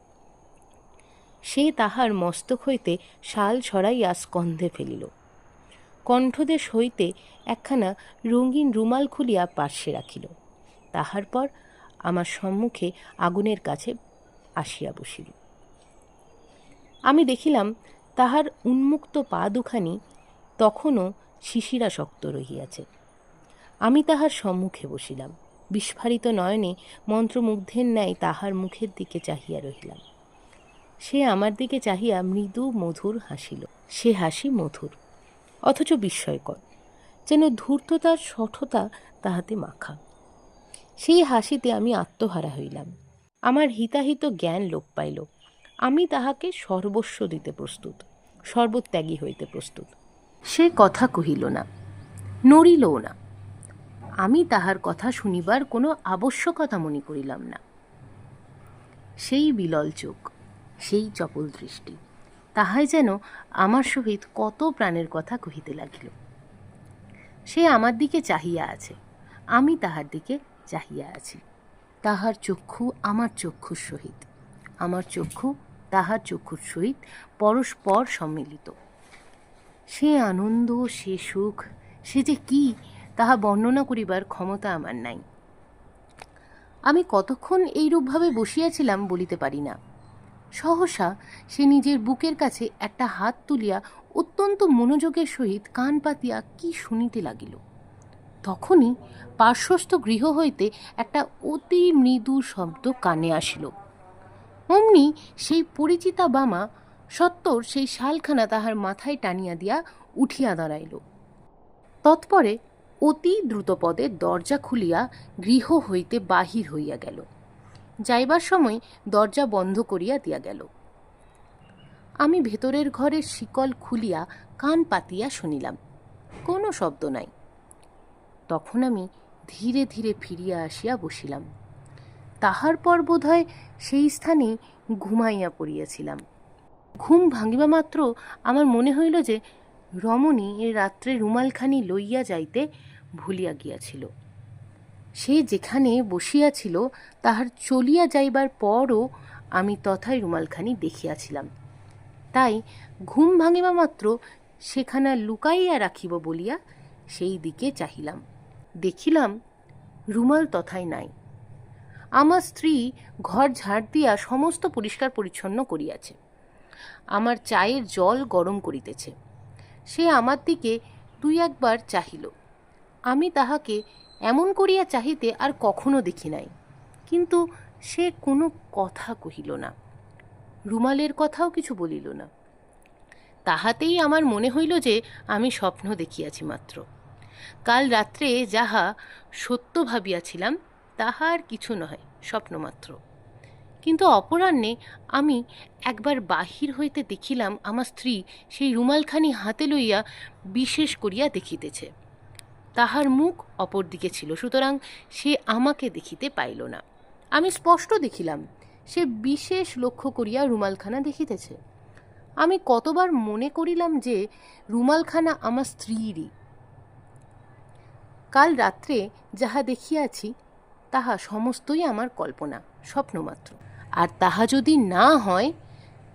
সে তাহার মস্তক হইতে শাল ছড়াইয়া স্কন্ধে ফেলিল। কণ্ঠদেশ হইতে একখানা রঙিন রুমাল খুলিয়া পার্শ্বে রাখিল। তাহার পর আমার সম্মুখে আগুনের কাছে আসিয়া বসিল। আমি দেখিলাম তাহার উন্মুক্ত পা দুখানি তখনও শিশিরাসক্ত রহিয়াছে। আমি তাহার সম্মুখে বসিলাম, বিস্ফারিত নয়নে মন্ত্রমুগ্ধের ন্যায় তাহার মুখের দিকে চাহিয়া রহিলাম। সে আমার দিকে চাহিয়া মৃদু মধুর হাসিল। সে হাসি মধুর, অথচ বিস্ময়কর, যেন ধূর্ততার শঠতা তাহাতে মাখা। সেই হাসিতে আমি আত্মহারা হইলাম। আমার হিতাহিত জ্ঞান লোপ পাইল। আমি তাহাকে সর্বস্ব দিতে প্রস্তুত, সর্বত্যাগী হইতে প্রস্তুত। সে কথা কহিল না, নড়িলও না। আমি তাহার কথা শুনিবার কোনো আবশ্যকতা মনে করিলাম না। সেই বিলল চোখ, সেই চপল দৃষ্টি, তাহাই যেন আমার সহিত কত প্রাণের কথা কহিতে লাগিল। সে আমার দিকে চাহিয়া আছে, আমি তাহার দিকে চাহিয়া আছি। তাহার চক্ষু আমার চক্ষুর সহিত, আমার চক্ষু তাহার চক্ষুর সহিত পরস্পর সম্মিলিত। সে আনন্দ, সে সুখ, সে যে কি তাহা বর্ণনা করিবার ক্ষমতা আমার নাই। আমি কতক্ষণ এইরূপভাবে বসিয়াছিলাম বলিতে পারি না। সহসা সে নিজের বুকের কাছে একটা হাত তুলিয়া অত্যন্ত মনোযোগের সহিত কান পাতিয়া কি শুনিতে লাগিল। তখনই পার্শ্বস্থ গৃহ হইতে একটা অতি মৃদু শব্দ কানে আসিল। অমনি সেই পরিচিতা বামা সত্বর সেই শালখানা তাহার মাথায় টানিয়া দিয়া উঠিয়া দাঁড়াইল। তৎপরে অতি দ্রুতপদে দরজা খুলিয়া গৃহ হইতে বাহির হইয়া গেল। যাইবার সময় দরজা বন্ধ করিয়া দিয়া গেল। আমি ভেতরের ঘরের শিকল খুলিয়া কান পাতিয়া শুনিলাম, কোনো শব্দ নাই। তখন আমি ধীরে ধীরে ফিরিয়া আসিয়া বসিলাম। তাহার পর বোধহয় সেই স্থানেই ঘুমাইয়া পড়িয়াছিলাম। ঘুম ভাঙিবা মাত্র আমার মনে হইল যে রমণী এ রাত্রে রুমালখানি লইয়া যাইতে ভুলিয়া গিয়াছিল। সে যেখানে বসিয়াছিল তাহার চলিয়া যাইবার পরও আমি তথায় রুমালখানি দেখিয়াছিলাম। তাই ঘুম ভাঙিবা মাত্র সেখানা লুকাইয়া রাখিব বলিয়া সেই দিকে চাহিলাম। দেখিলাম রুমাল তথায় নাই। আমার স্ত্রী ঘর ঝাড় দিয়া সমস্ত পরিষ্কার পরিচ্ছন্ন করিয়াছে। আমার চায়ের জল গরম করিতেছে। সে আমার দিকে দুই একবার চাহিল। আমি তাহাকে এমন করিয়া চাহিতে আর কখনো দেখি নাই, কিন্তু সে কোনো কথা কহিল না, রুমালের কথাও কিছু বলিল না। তাহাতেই আমার মনে হইল যে আমি স্বপ্ন দেখিয়াছি মাত্র। কাল রাত্রে যাহা সত্য ভাবিয়াছিলাম তাহা আর কিছু নয়, স্বপ্ন মাত্র। কিন্তু অপরাহ্নে আমি একবার বাহির হইতে দেখিলাম আমার স্ত্রী সেই রুমালখানি হাতে লইয়া বিশেষ করিয়া দেখিতেছে। তাহার মুখ অপর দিকে ছিল, সুতরাং সে আমাকে দেখিতে পাইল না। আমি স্পষ্ট দেখিলাম সে বিশেষ লক্ষ্য করিয়া রুমালখানা দেখিতেছে। আমি কতবার মনে করিলাম যে রুমালখানা আমার স্ত্রীরই। কাল রাত্রে যাহা দেখিয়াছি তাহা সমস্তই আমার কল্পনা, স্বপ্নমাত্র। আর তাহা যদি না হয়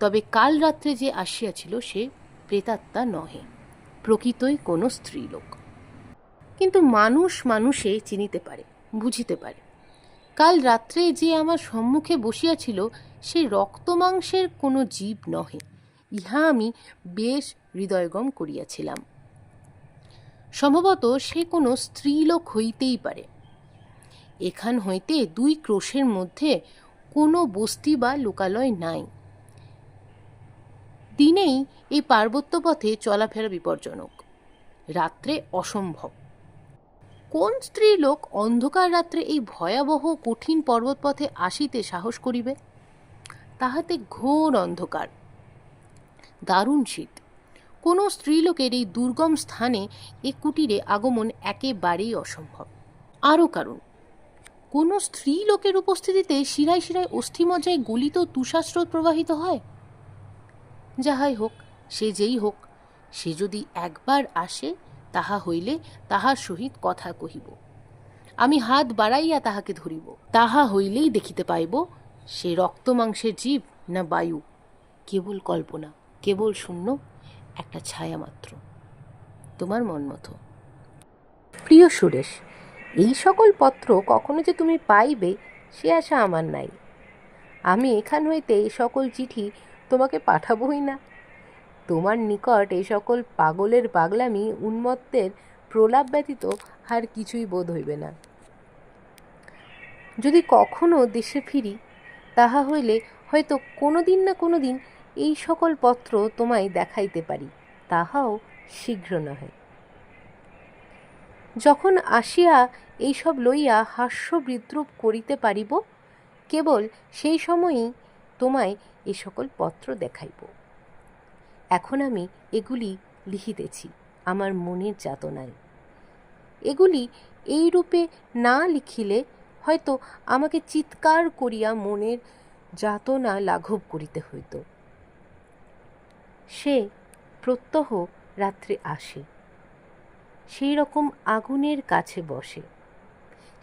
তবে কাল রাত্রে যে আসিয়াছিল সে প্রেতাত্মা নহে, প্রকৃতই কোনো স্ত্রীলোক। কিন্তু মানুষ মানুষে চিনিতে পারে, বুঝিতে পারে। কাল রাত্রে যে আমার সম্মুখে বসিয়াছিল সে রক্তমাংসের কোনো জীব নহে, ইহা আমি বেশ হৃদয়গম করিয়াছিলাম। সম্ভবত সে কোনো স্ত্রীলোক হইতেই পারে। এখান হইতে 2 ক্রোশের মধ্যে কোনো বস্তি বা লোকালয় নাই। দিনেই এই পার্বত্য পথে চলাফেরা বিপজ্জনক, রাত্রে অসম্ভব। কোন স্ত্রীলোক অন্ধকার রাত্রে এই ভয়াবহ কঠিন পর্বতপথে আসিতে সাহস করিবে? তাহাতে ঘোর অন্ধকার, দারুণ শীত। কোনো স্ত্রীলোকের এই দুর্গম স্থানে এ কুটিরে আগমন একেবারেই অসম্ভব। আরও কারণ, কোনো স্ত্রীলোকের উপস্থিতিতে শিরায় শিরায় অস্থিমজ্জায় গলিত তুষারস্রোত প্রবাহিত হয়। যাহাই হোক, সে যেই হোক, সে যদি একবার আসে তাহা হইলে তাহার সহিত কথা কহিব। আমি হাত বাড়াইয়া তাহাকে ধরিব, তাহা হইলেই দেখিতে পাইব সে রক্তমাংসের জীব না বায়ু, কেবল কল্পনা, কেবল শূন্য, একটা ছায়া মাত্র। তোমার মন মতো। প্রিয় সুরেশ, এই সকল পত্র কখনো যে তুমি পাইবে সে আশা আমার নাই। আমি এখান হইতে এই সকল চিঠি তোমাকে পাঠাবই না। তোমার নিকট এই সকল পাগলের পাগলামি, উন্মত্তের প্রলাপ ব্যতীত আর কিছুই বোধ হইবে না। যদি কখনো দেশে ফিরি তাহা হইলে হয়তো কোনো দিন না কোনো দিন এই সকল পত্র তোমায় দেখাইতে পারি, তাহাও শীঘ্র নহে। যখন আসিয়া এইসব লইয়া হাস্য বিদ্রুপ করিতে পারিব, কেবল সেই সময়ই তোমায় এ সকল পত্র দেখাইব। এখন আমি এগুলি লিখিতেছি আমার মনের যাতনায়। এগুলি এই রূপে না লিখিলে হয়তো আমাকে চিৎকার করিয়া মনের যাতনা লাঘব করিতে হইত। সে প্রত্যহ রাত্রে আসে, সেই রকম আগুনের কাছে বসে,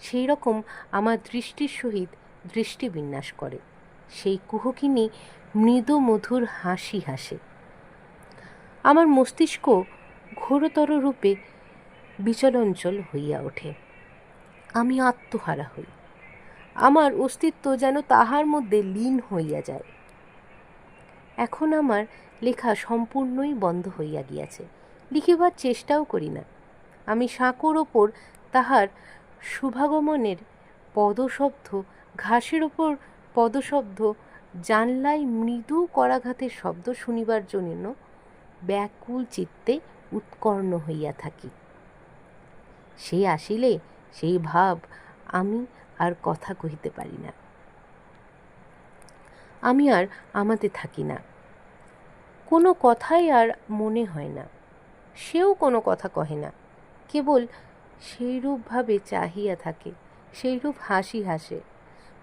সেই রকম আমার দৃষ্টির সহিত দৃষ্টি বিন্যাস করে, সেই কুহকিনী মৃদু মধুর হাসি হাসে। আমার মস্তিষ্ক ঘোরতর রূপে বিচলঞ্চল হইয়া ওঠে। আমি আত্মহারা হই, আমার অস্তিত্ব যেন তাহার মধ্যে লীন হইয়া যায়। এখন আমার লেখা সম্পূর্ণই বন্ধ হইয়া গিয়াছে, লিখিবার চেষ্টাও করি না। আমি সাঁকোর ওপর তাহার শুভাগমনের পদশব্দ, ঘাসের ওপর পদশব্দ, জানলায় মৃদু করাঘাতের শব্দ শুনিবার জন্য ব্যাকুল চিত্তে উৎকর্ণ হইয়া থাকি। সে আসিলে সেই ভাব আমি আর কথা কহিতে পারি না। আমি আর আমাতে থাকি না, কোনো কথাই আর মনে হয় না। সেও কোনো কথা কহে না, কেবল সেইরূপভাবে চাহিয়া থাকে, সেইরূপ হাসি হাসে।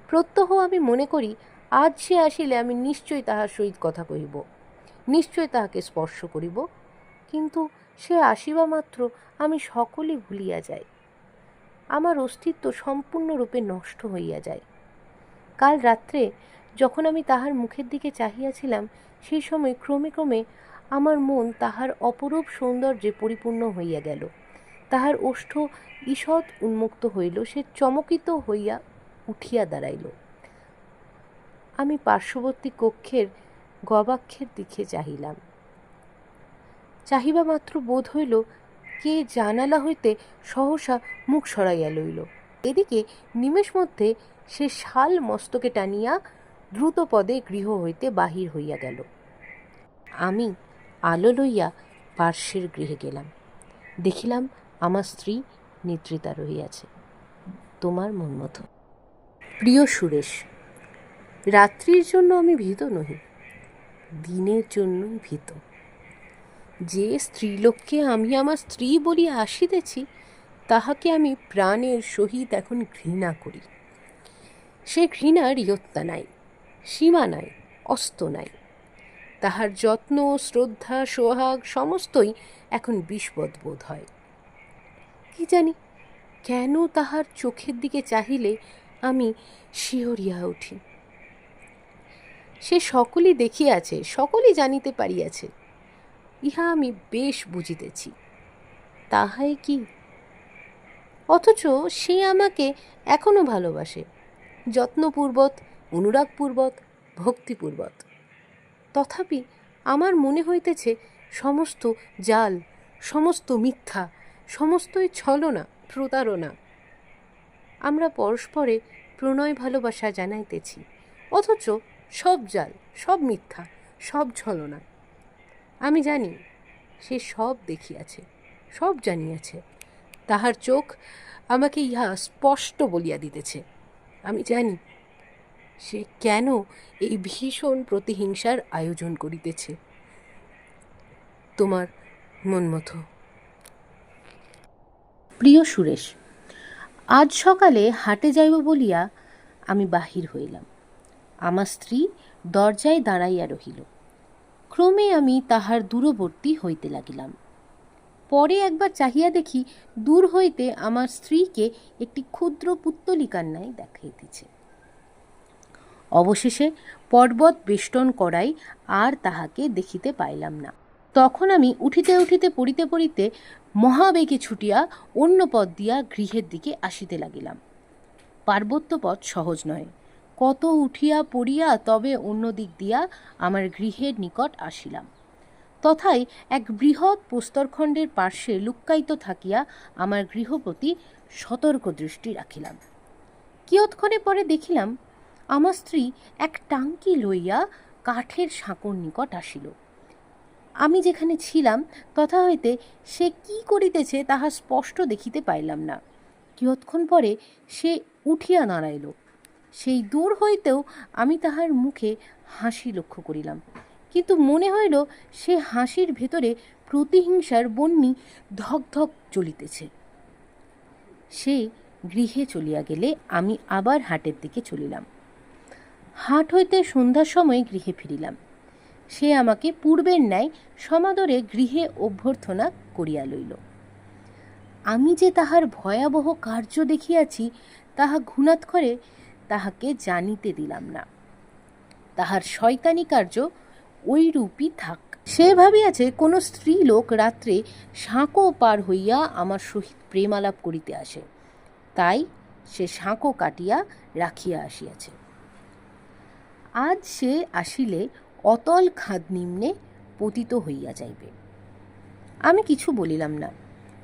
প্রত্যহ আমি মনে করি, আজ সে আসিলে আমি নিশ্চয় তাহার সহিত কথা কহিব, নিশ্চয় তাহাকে স্পর্শ করিব। কিন্তু সে আসিবা মাত্র আমি সকলই ভুলিয়া যাই, আমার অস্তিত্ব সম্পূর্ণরূপে নষ্ট হইয়া যায়। কাল রাত্রে যখন আমি তাহার মুখের দিকে চাহিয়াছিলাম, সেই সময় ক্রমে ক্রমে আমার মন তাহার অপরূপ সৌন্দর্যে পরিপূর্ণ হইয়া গেল। তাহার ওষ্ঠ ঈষৎ উন্মুক্ত হইল, সে চমকিত হইয়া উঠিয়া দাঁড়াইল। আমি পার্শ্ববর্তী কক্ষের গবাক্ষের দিকে চাহিলাম। চাহিবা মাত্র বোধ হইল কে জানালা হইতে সহসা মুখ সরাইয়া লইল। এদিকে নিমেষ মধ্যে সে শাল মস্তকে টানিয়া দ্রুত পদে গৃহ হইতে বাহির হইয়া গেল। আমি আলো লইয়া পার্শ্বের গৃহে গেলাম। দেখিলাম আমার স্ত্রী নিদ্রিতা রহিয়াছে। তোমার মন মতো। প্রিয় সুরেশ, রাত্রির জন্য আমি ভীত নহি, দিনের জন্যই ভীত। যে স্ত্রীলোককে আমি আমার স্ত্রী বলিয়া আসিতেছি, তাহাকে আমি প্রাণের সহিত এখন ঘৃণা করি। সে ঘৃণার ইয়ত্তা নাই, সীমা নাই, অস্ত নাই। তাহার যত্ন, শ্রদ্ধা, সোহাগ সমস্তই এখন বিস্পদ বোধ হয়। কি জানি কেন তাহার চোখের দিকে চাহিলে আমি শিহরিয়া উঠি। সে সকলই দেখিয়াছে, সকলই জানিতে পারিয়াছে, ইহা আমি বেশ বুঝিতেছি। তাহাই কি? অথচ সে আমাকে এখনো ভালোবাসে, যত্নপূর্বক, অনুরাগপূর্বক, ভক্তিপূর্বক। তথাপি আমার মনে হইতেছে সমস্ত জাল, সমস্ত মিথ্যা, সমস্তই ছলনা, প্রতারণা। আমরা পরস্পরে প্রণয় ভালোবাসা জানাইতেছি, অথচ সব জাল, সব মিথ্যা, সব ছলনা। আমি জানি সে সব দেখিয়াছে, সব জানিয়াছে। তাহার চোখ আমাকে ইহা স্পষ্ট বলিয়া দিতেছে। আমি জানি সে কেন এই ভীষণ প্রতিহিংসার আয়োজন করিতেছে। তোমার মন মতো। প্রিয় সুরেশ, আজ সকালে হাটে যাইব বলিয়া আমি বাহির হইলাম। আমার স্ত্রী দরজায় দাঁড়াইয়া রহিল। ক্রমে আমি তাহার দূরবর্তী হইতে লাগিলাম। পরে একবার চাহিয়া দেখি, দূর হইতে আমার স্ত্রীকে একটি ক্ষুদ্র পুত্তলিকার ন্যায় দেখাইতেছে। অবশেষে পর্বত বেষ্টন করাই আর তাহাকে দেখিতে পাইলাম না। তখন আমি উঠিতে উঠিতে পড়িতে পড়িতে মহাবেগে ছুটিয়া অন্য পথ দিয়া গৃহের দিকে আসিতে লাগিলাম। পার্বত্য পথ সহজ নয়, কত উঠিয়া পড়িয়া তবে অন্য দিক দিয়া আমার গৃহের নিকট আসিলাম। তথায় এক বৃহৎ প্রস্তরখণ্ডের পার্শ্বে লুক্কায়িত থাকিয়া আমার গৃহপ্রতি সতর্ক দৃষ্টি রাখিলাম। কিয়ৎক্ষণে পরে দেখিলাম আমার স্ত্রী এক টাঙ্কি লইয়া কাঠের সাঁকোর নিকট আসিল। আমি যেখানে ছিলাম তথা হইতে সে কি করিতেছে তাহা স্পষ্ট দেখিতে পাইলাম না। কিয়ৎক্ষণ পরে সে উঠিয়া দাঁড়াইল। সেই দূর হইতেও আমি তাহার মুখে হাসি লক্ষ্য করিলাম, কিন্তু মনে হইল সে হাসির ভেতরে প্রতিহিংসার বহ্নি ধক ধক জ্বলিতেছে। সে গৃহে চলিয়া গেলে আমি আবার হাটের দিকে চলিলাম। হাট হইতে সন্ধ্যার সময় গৃহে ফিরিলাম। সে আমাকে পূর্বের ন্যায় সমাদরে গৃহে অভ্যর্থনা করিয়া লইল। আমি যে তাহার ভয়াবহ কার্য দেখিয়াছি তাহা ঘুণাক্ষরে তাহাকে জানিতে দিলাম না। তাহার শয়তানি কার্য ওইরূপই থাক। সে ভাবিয়াছে কোনো স্ত্রী লোক রাত্রে সাঁকো পার হইয়া আমার সহিত প্রেমালাপ করিতে আসে, তাই সে সাঁকো কাটিয়া রাখিয়া আসিয়াছে। আজ সে আসিলে অতল খাদ নিম্নে পতিত হইয়া যাইবে। আমি কিছু বলিলাম না।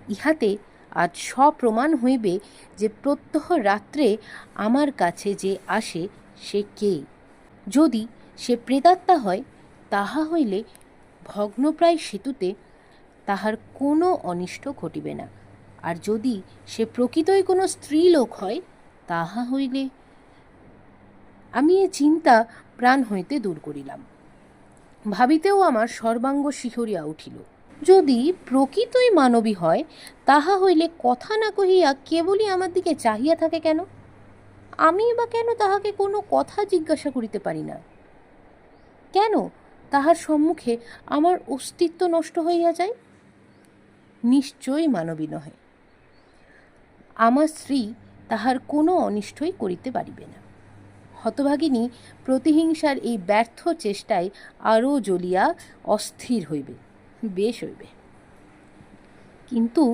ইহাতে আজ সপ্রমাণ হইবে যে প্রত্যহ রাত্রে আমার কাছে যে আসে সে কে। যদি সে প্রেতাত্মা হয়, তাহা হইলে ভগ্নপ্রায় সেতুতে তাহার কোনো অনিষ্ট ঘটিবে না। আর যদি সে প্রকৃতই কোনো স্ত্রী লোক হয়, তাহা হইলে। আমি এ চিন্তা প্রাণ হইতে দূর করিলাম। ভাবিতেও আমার সর্বাঙ্গ শিহরিয়া উঠিল। যদি প্রকৃতই মানবী হয়, তাহা হইলে কথা না কহিয়া কেবলই আমার দিকে চাহিয়া থাকে কেন? আমি বা কেন তাহাকে কোনো কথা জিজ্ঞাসা করিতে পারি না? কেন তাহার সম্মুখে আমার অস্তিত্ব নষ্ট হইয়া যায়? নিশ্চয়ই মানবী নহে। আমার স্ত্রী তাহার কোনো অনিষ্টই করিতে পারিবে না। হতভাগিনী প্রতিহিংসার এই ব্যর্থ চেষ্টায় আরও জ্বলিয়া অস্থির হইবে, বেশ হইবে। কিন্তু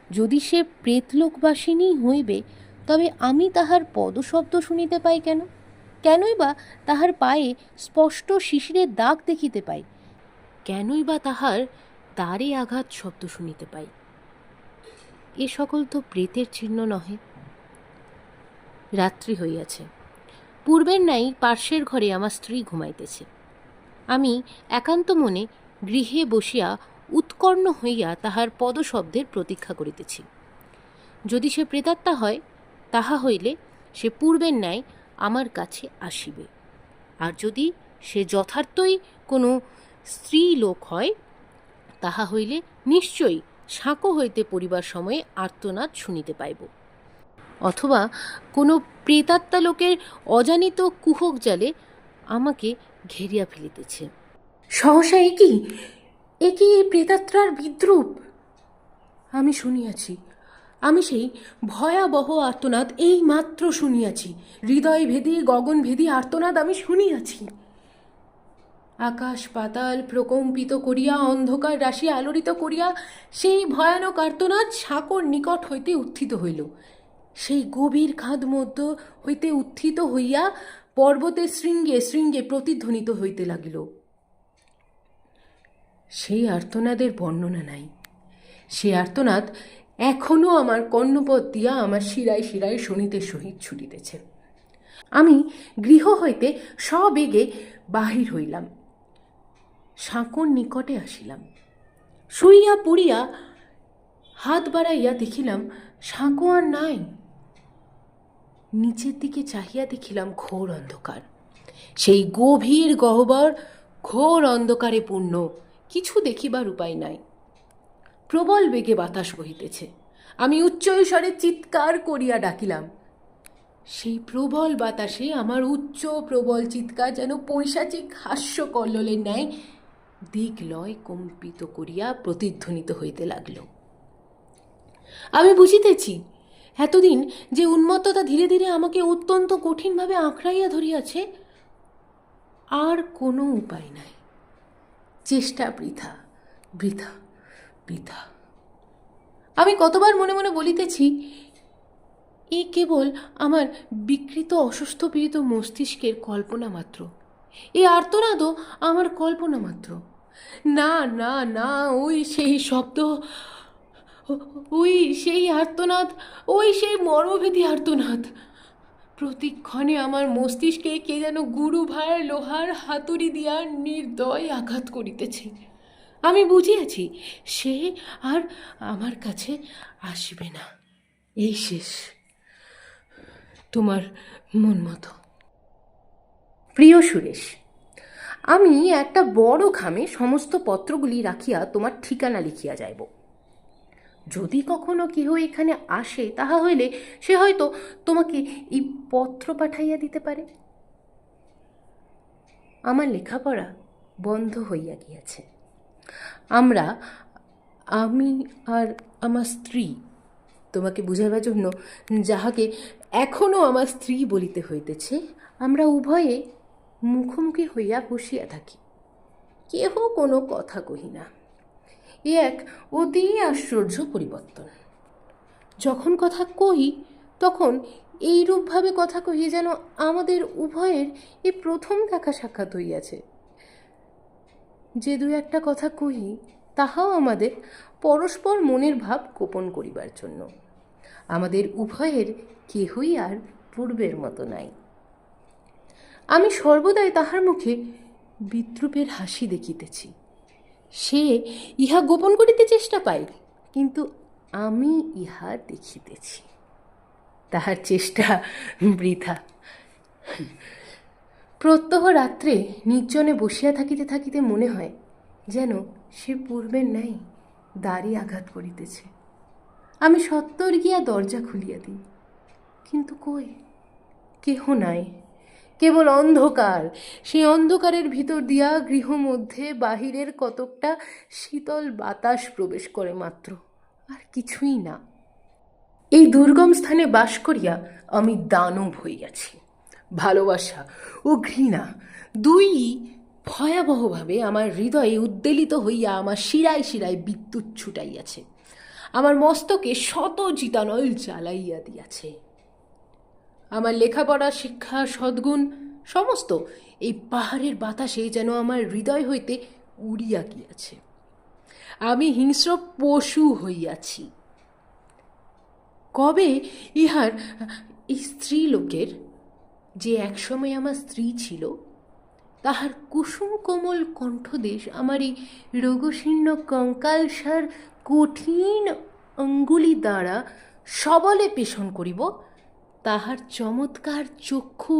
যদি সে প্রেতলোকবাসিনী হইবে, তবে আমি তাহার পদশব্দ শুনিতে পাই কেন? কেনই বা তাহার পায়ে স্পষ্ট শিশিরের দাগ দেখিতে পাই? কেনই বা তাহার দ্বারে আঘাত শব্দ শুনিতে পাই? এ সকল তো প্রেতের চিহ্ন নহে। রাত্রি হইয়াছে। পূর্বের নাই পার্শ্বের ঘরে আমার স্ত্রী ঘুমাইতেছে। আমি একান্ত মনে গৃহে বসিয়া উৎকর্ণ হইয়া তাহার পদশব্দের প্রতীক্ষা করিতেছি। যদি সে প্রেতাত্মা হয়, তাহা হইলে সে পূর্বের ন্যায় আমার কাছে আসিবে। আর যদি সে যথার্থই কোনো স্ত্রী লোক হয়, তাহা হইলে নিশ্চয়ই সাঁকো হইতে পড়িবার সময়ে আর্তনাদ শুনিতে পাইব। অথবা কোনো প্রেতাত্মা লোকের অজানিত কুহক জালে আমাকে ঘেরিয়া ফেলিতেছে। সহসা একই এই প্রেতাত্মার বিদ্রূপ আমি শুনিয়াছি। আমি সেই ভয়াবহ আর্তনাদ এই মাত্র শুনিয়াছি। হৃদয় ভেদী গগন ভেদী আর্তনাদ আমি শুনিয়াছি। আকাশ পাতাল প্রকম্পিত করিয়া, অন্ধকার রাশি আলোড়িত করিয়া সেই ভয়ানক আর্তনাদ সাঁকোর নিকট হইতে উত্থিত হইল। সেই গভীর খাদ মধ্য হইতে উত্থিত হইয়া পর্বতের শৃঙ্গে শৃঙ্গে প্রতিধ্বনিত হইতে লাগিল। সেই আর্তনাদের বর্ণনা নাই। সে আর্তনাদ এখনো আমার কর্ণপথ দিয়া আমার শিরায় শিরায় শোনিতে সহিত ছুটিতেছে। আমি গৃহ হইতে সবেগে বাহির হইলাম, সাঁকোর নিকটে আসিলাম। শুইয়া পড়িয়া হাত বাড়াইয়া দেখিলাম সাঁকো আর নাই। নিচের দিকে চাহিয়া দেখিলাম ঘোর অন্ধকার। সেই গভীর গহ্বর ঘোর অন্ধকারে পূর্ণ, কিছু দেখিবার উপায় নাই। প্রবল বেগে বাতাস বহিতেছে। আমি উচ্চস্বরে চিৎকার করিয়া ডাকিলাম। সেই প্রবল বাতাসে আমার উচ্চ প্রবল চিৎকার যেন পৈশাচিক হাস্য কল্লোলের ন্যায় দিগ্লয় কম্পিত করিয়া প্রতিধ্বনিত হইতে লাগল। আমি বুঝিতেছি, এতদিন যে উন্মত্ততা ধীরে ধীরে আমাকে অত্যন্ত কঠিনভাবে আঁকড়াইয়া ধরিয়াছে, আর কোনো উপায় নাই। চেষ্টা বৃথা, বৃথা, বৃথা। আমি কতবার মনে মনে বলিতেছি, এ কেবল আমার বিকৃত অসুস্থ পীড়িত মস্তিষ্কের কল্পনা মাত্র। এই আর্তনাদও আমার কল্পনা মাত্র। না না না, ওই সেই শব্দ, ওই সেই আর্তনাদ, ওই সেই মর্মভেদী আর্তনাদ প্রতিক্ষণে আমার মস্তিষ্কে কে যেন গুরুভার লোহার হাতুড়ি দিয়া নির্দয় আঘাত করিতেছে। আমি বুঝিয়াছি সে আর আমার কাছে আসবে না। এই শেষ, তোমার মন মতো। প্রিয় সুরেশ, আমি একটা বড় খামে সমস্ত পত্রগুলি রাখিয়া তোমার ঠিকানা লিখিয়া যাইব। যদি কখনো কেহ এখানে আসে, তাহা হইলে সে হয়তো তোমাকে এই পত্র পাঠাইয়া দিতে পারে। আমার লেখাপড়া বন্ধ হইয়া গিয়াছে। আমি আর আমার স্ত্রী, তোমাকে বুঝাইবার জন্য যাহাকে এখনো আমার স্ত্রী বলিতে হইতেছে, আমরা উভয়ে মুখোমুখি হইয়া বসিয়া থাকি। কেহ কোনো কথা কহি না। এ এক অতি আশ্চর্য পরিবর্তন। যখন কথা কহি, তখন এইরূপভাবে কথা কহি যেন আমাদের উভয়ের এই প্রথম দেখা সাক্ষাৎ হইয়াছে। যে দু একটা কথা কহি, তাহাও আমাদের পরস্পর মনের ভাব গোপন করিবার জন্য। আমাদের উভয়ের কেহই আর পূর্বের মতো নাই। আমি সর্বদাই তাহার মুখে বিদ্রূপের হাসি দেখিতেছি। সে ইহা গোপন করিতে চেষ্টা পায়, কিন্তু আমি ইহা দেখিতেছি। তাহার চেষ্টা বৃথা। প্রত্যহ রাত্রে নির্জনে বসিয়া থাকিতে থাকিতে মনে হয় যেন সে পূর্বের নাই, দ্বারে আঘাত করিতেছে। আমি সত্বর গিয়া দরজা খুলিয়া দিই, কিন্তু কই, কেহ নাই, কেবল অন্ধকার। সেই অন্ধকারের ভিতর দিয়া গৃহ মধ্যে বাহিরের কতকটা শীতল বাতাস প্রবেশ করে মাত্র, আর কিছুই না। এই দুর্গম স্থানে বাস করিয়া আমি দানব হইয়াছি। ভালোবাসা ও ঘৃণা দুই ভয়াবহভাবে আমার হৃদয়ে উদ্বেলিত হইয়া আমার শিরায় শিরায় বিদ্যুৎ ছুটাইয়াছে, আমার মস্তকে শত চিতানল জ্বালাইয়া দিয়াছে। আমার লেখাপড়া, শিক্ষা, সদ্গুণ সমস্ত এই পাহাড়ের বাতাসে যেন আমার হৃদয় হইতে উড়িয়া গিয়াছে। আমি হিংস্র পশু হইয়াছি। কবে ইহার এই স্ত্রী লোকের, যে একসময় আমার স্ত্রী ছিল, তাহার কুসুম কোমল কণ্ঠদেশ আমার এই রোগশীর্ণ কঙ্কালসার কঠিন অঙ্গুলি দ্বারা সবলে পেষণ করিব, তাহার চমৎকার চক্ষু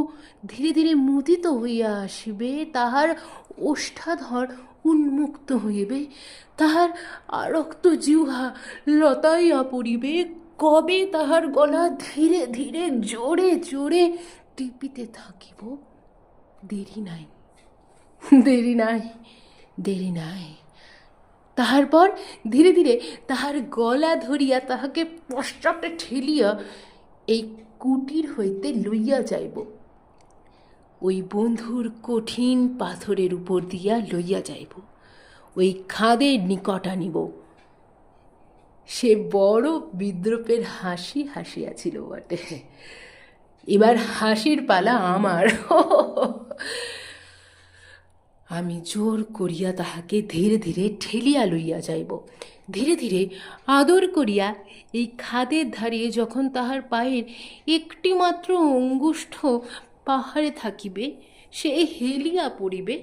ধীরে ধীরে মুদিত হইয়া আসিবে, তাহার ওষ্ঠাধর উন্মুক্ত হইবে, তাহার আরক্ত জিহ্বা লতাইয়া পড়িবে, কবে তাহার গলা ধীরে ধীরে জোরে জোরে টিপিতে থাকিব। দেরি নাই, দেরি নাই, দেরি নাই। তাহার পর ধীরে ধীরে তাহার গলা ধরিয়া তাহাকে পশ্চাতে ঠেলিয়া এই কুটির হইতে লইয়া যাইব, ওই বন্ধুর কঠিন পাথরের উপর দিয়া লইয়া যাইব, ওই খাদের নিকট আনিব। সে বড় বিদ্রূপের হাসি হাসিয়াছিল বটে, এবার হাসির পালা আমার। আমি জোর করিয়া তাহাকে ধীরে ধীরে ঠেলিয়া লইয়া যাইব, ধীরে ধীরে আদর করিয়া এই খাদের ধারে যখন তাহার পায়ের একটি মাত্র অঙ্গুষ্ঠ পাহাড়ে থাকিবে, সে হেলিয়া পড়িবে,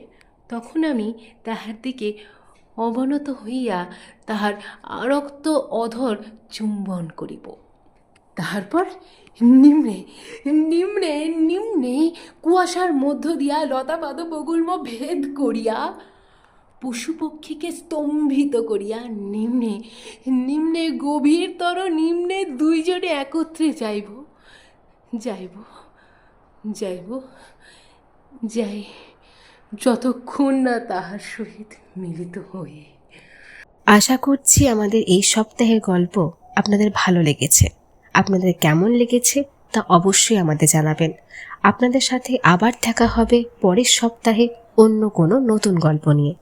তখন আমি তাহার দিকে অবনত হইয়া তাহার আরক্ত অধর চুম্বন করিব। তারপর নিম্নে নিম্নে নিম্নে কুয়াশার মধ্য দিয়া লতাপাদ বগুল্ম ভেদ করিয়া পশু পক্ষীকে স্তম্ভিত করিয়া নিম্নে নিম্নে গভীরতর নিম্নে দুইজনে একত্রে যাইব, যাইব, যাইব, যাই, যতক্ষণ না তাহার সহিত মিলিত হয়ে। আশা করছি আমাদের এই সপ্তাহের গল্প আপনাদের ভালো লেগেছে। আপনাদের কেমন লেগেছে তা অবশ্যই আমাদের জানাবেন। আপনাদের সাথে আবার দেখা হবে পরের সপ্তাহে অন্য কোনো নতুন গল্প নিয়ে।